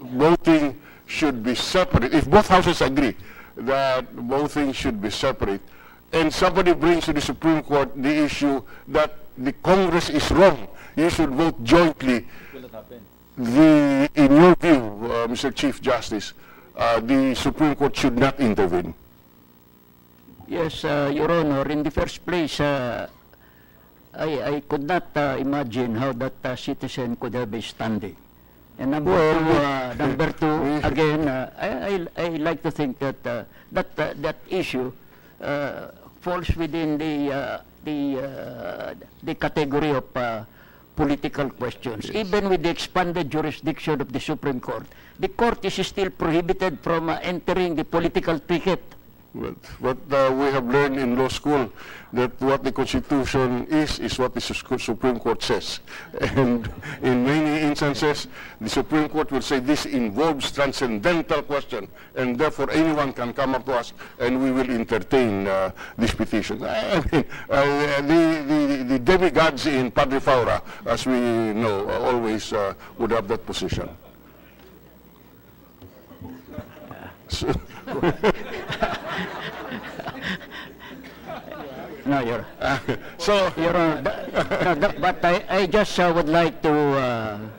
voting should be separate, if both houses agree that voting should be separate, and somebody brings to the Supreme Court the issue that the Congress is wrong, you should vote jointly. In your view, Mr. Chief Justice, the Supreme Court should not intervene. Yes, Your Honor. In the first place, I could not imagine how that citizen could have a standing. And number two, again, I like to think that that issue falls within the category of political questions. Yes. Even with the expanded jurisdiction of the Supreme Court, the court is still prohibited from entering the political thicket. But we have learned in law school that what the Constitution is what the Supreme Court says. And in many instances, the Supreme Court will say this involves transcendental question, and therefore anyone can come up to us and we will entertain this petition. I mean, the demigods in Padre Faura, as we know, always would have that position. So no, Your so, Your Honor, but I just would like to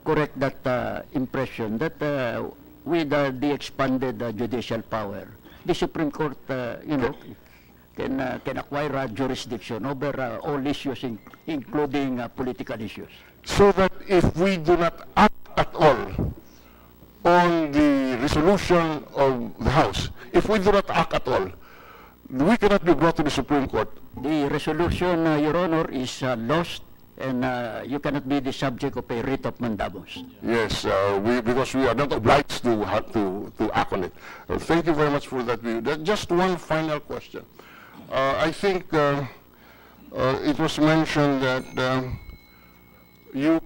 correct that impression that with the expanded judicial power, the Supreme Court, can acquire jurisdiction over all issues, including political issues. So that if we do not act at all on the resolution of the House, if we do not act at all, we cannot be brought to the Supreme Court. The resolution, Your Honor, is lost, and you cannot be the subject of a writ of mandamus. Yes, because we are not obliged to act on it. Thank you very much for that view. Just one final question. I think it was mentioned that we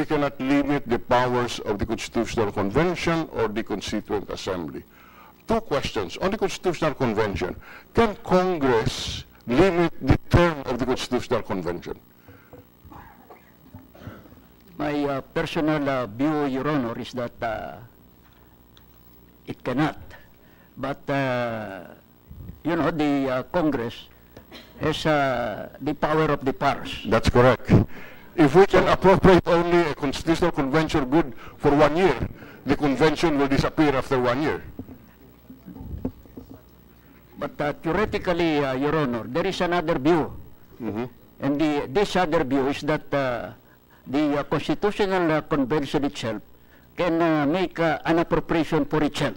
cannot limit the powers of the Constitutional Convention or the Constituent Assembly. Two questions. On the Constitutional Convention, can Congress limit the term of the Constitutional Convention? My personal view, Your Honor, is that it cannot. But, the Congress has the power of the purse. That's correct. If we can appropriate only a Constitutional Convention good for 1 year, the convention will disappear after 1 year. But theoretically, Your Honor, there is another view. Mm-hmm. And this other view is that the Constitutional Convention itself can make an appropriation for itself.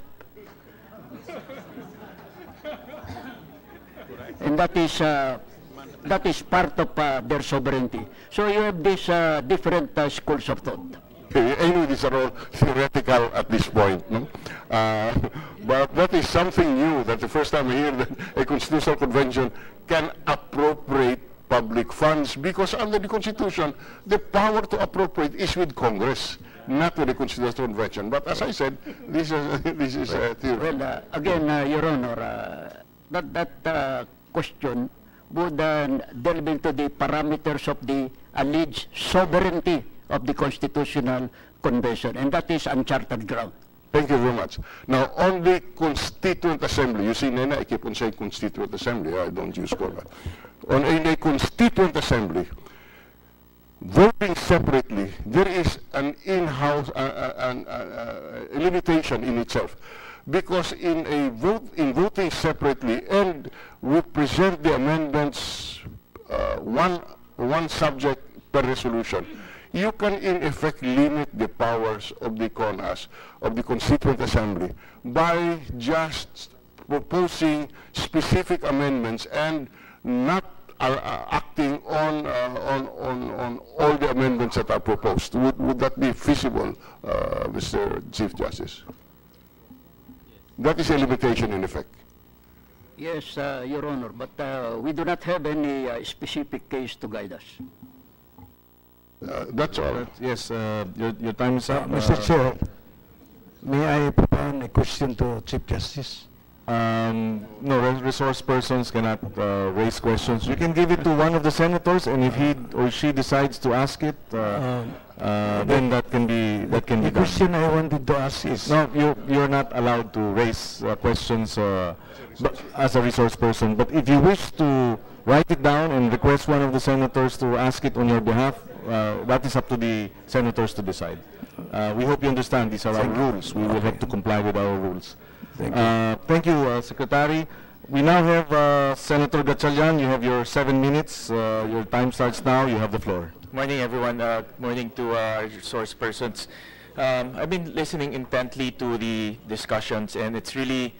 And that is part of their sovereignty. So you have these different schools of thought. Anyway, these are all theoretical at this point. No? But that is something new, that the first time I hear that a Constitutional Convention can appropriate public funds, because under the Constitution, the power to appropriate is with Congress, not with the Constitutional Convention. But as I said, this is a theory. Well, again, Your Honor, that question would delve into the parameters of the alleged sovereignty of the Constitutional Convention, and that is uncharted ground. Thank you very much. Now, on the Constituent Assembly, you see, Nena, I keep on saying Constituent Assembly, I don't use format. In a Constituent Assembly, voting separately, there is an in-house limitation in itself. Because in voting separately, and we present the amendments one subject per resolution, you can in effect limit the powers of the CONAS, of the Constituent Assembly, by just proposing specific amendments and not acting on all the amendments that are proposed. Would that be feasible, Mr. Chief Justice? That is a limitation in effect. Yes, Your Honor, but we do not have any specific case to guide us. That's all. Yes, your time is up. Mr. Chair, may I propound a question to Chief Justice? No, resource persons cannot raise questions. You can give it to one of the senators, and if he or she decides to ask it, then that can be The done. question I wanted to ask is, No, you're not allowed to raise questions as a resource person. But if you wish to write it down and request one of the senators to ask it on your behalf, that is up to the senators to decide. We hope you understand these are our rules. We will have to comply with our rules. Thank you, Secretary. We now have Senator Gatchalian. You have your 7 minutes. Your time starts now. You have the floor. Morning, everyone. Morning to our resource persons. I've been listening intently to the discussions, and it's really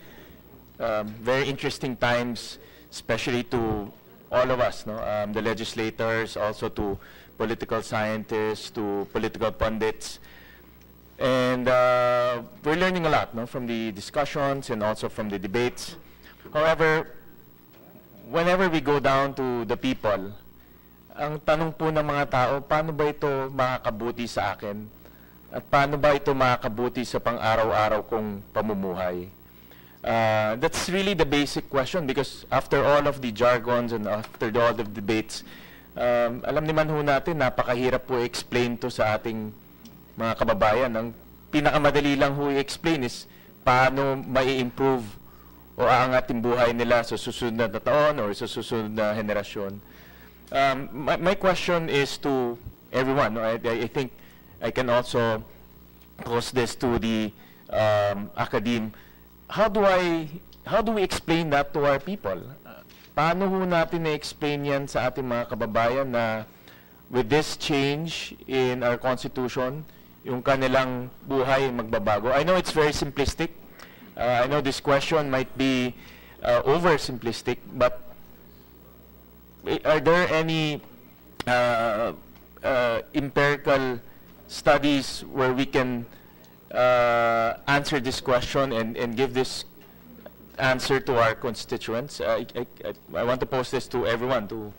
very interesting times, especially to all of us, no? The legislators, also to political scientists, to political pundits. And we're learning a lot, no, from the discussions and also from the debates. However, whenever we go down to the people, ang tanong po ng mga tao, paano ba ito makakabuti sa akin? At paano ba ito makakabuti sa pang-araw-araw kong pamumuhay? That's really the basic question, because after all of the jargons and after all of the debates, alam naman ho natin, napakahirap po i-explain to sa ating mga kababayan. Ang pinakamadali lang ho i-explain is paano mai-improve o aangat yung buhay nila sa susunod na taon or sa susunod na henerasyon. My question is to everyone. No? I think I can also pose this to the academe. How do we explain that to our people? Paano ho natin na-explain yan sa ating mga kababayan na with this change in our Constitution, yung kanilang buhay magbabago? I know it's very simplistic. I know this question might be oversimplistic, but are there any empirical studies where we can answer this question and give this answer to our constituents? I want to pose this to everyone, to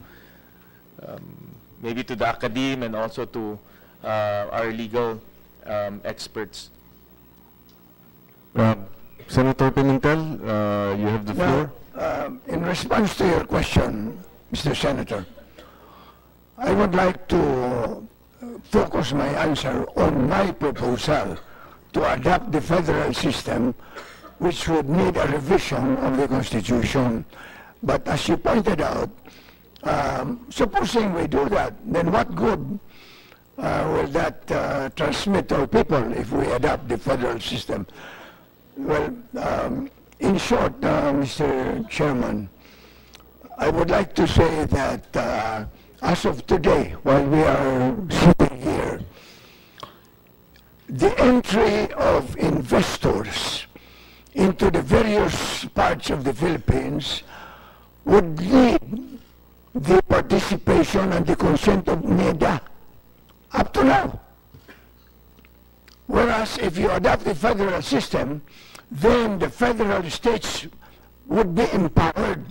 maybe to the academe and also to our legal experts. Senator Pimentel, you have the floor. in response to your question, Mr. Senator, I would like to focus my answer on my proposal to adopt the federal system, which would need a revision of the Constitution. But as you pointed out, supposing we do that, then what good will that transmit to our people if we adopt the federal system? Well, in short, Mr. Chairman, I would like to say that as of today, while we are sitting here, the entry of investors into the various parts of the Philippines would need the participation and the consent of NEDA up to now. Whereas if you adopt the federal system, then the federal states would be empowered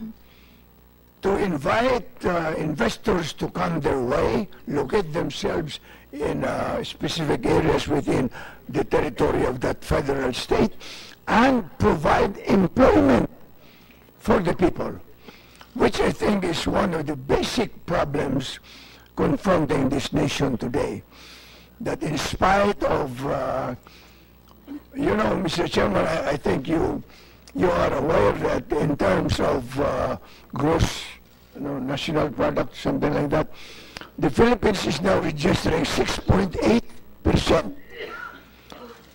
to invite investors to come their way, locate themselves in specific areas within the territory of that federal state, and provide employment for the people, which I think is one of the basic problems confronting this nation today. That in spite of, you know, Mr. Chairman, I think you are aware that in terms of gross national product, something like that, the Philippines is now registering 6.8%.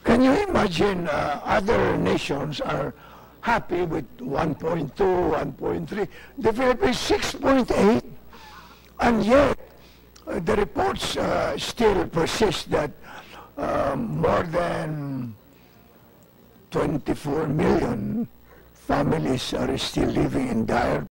Can you imagine other nations are happy with 1.2, 1.3? The Philippines 6.8, and yet the reports still persist that more than 24 million families are still living in dire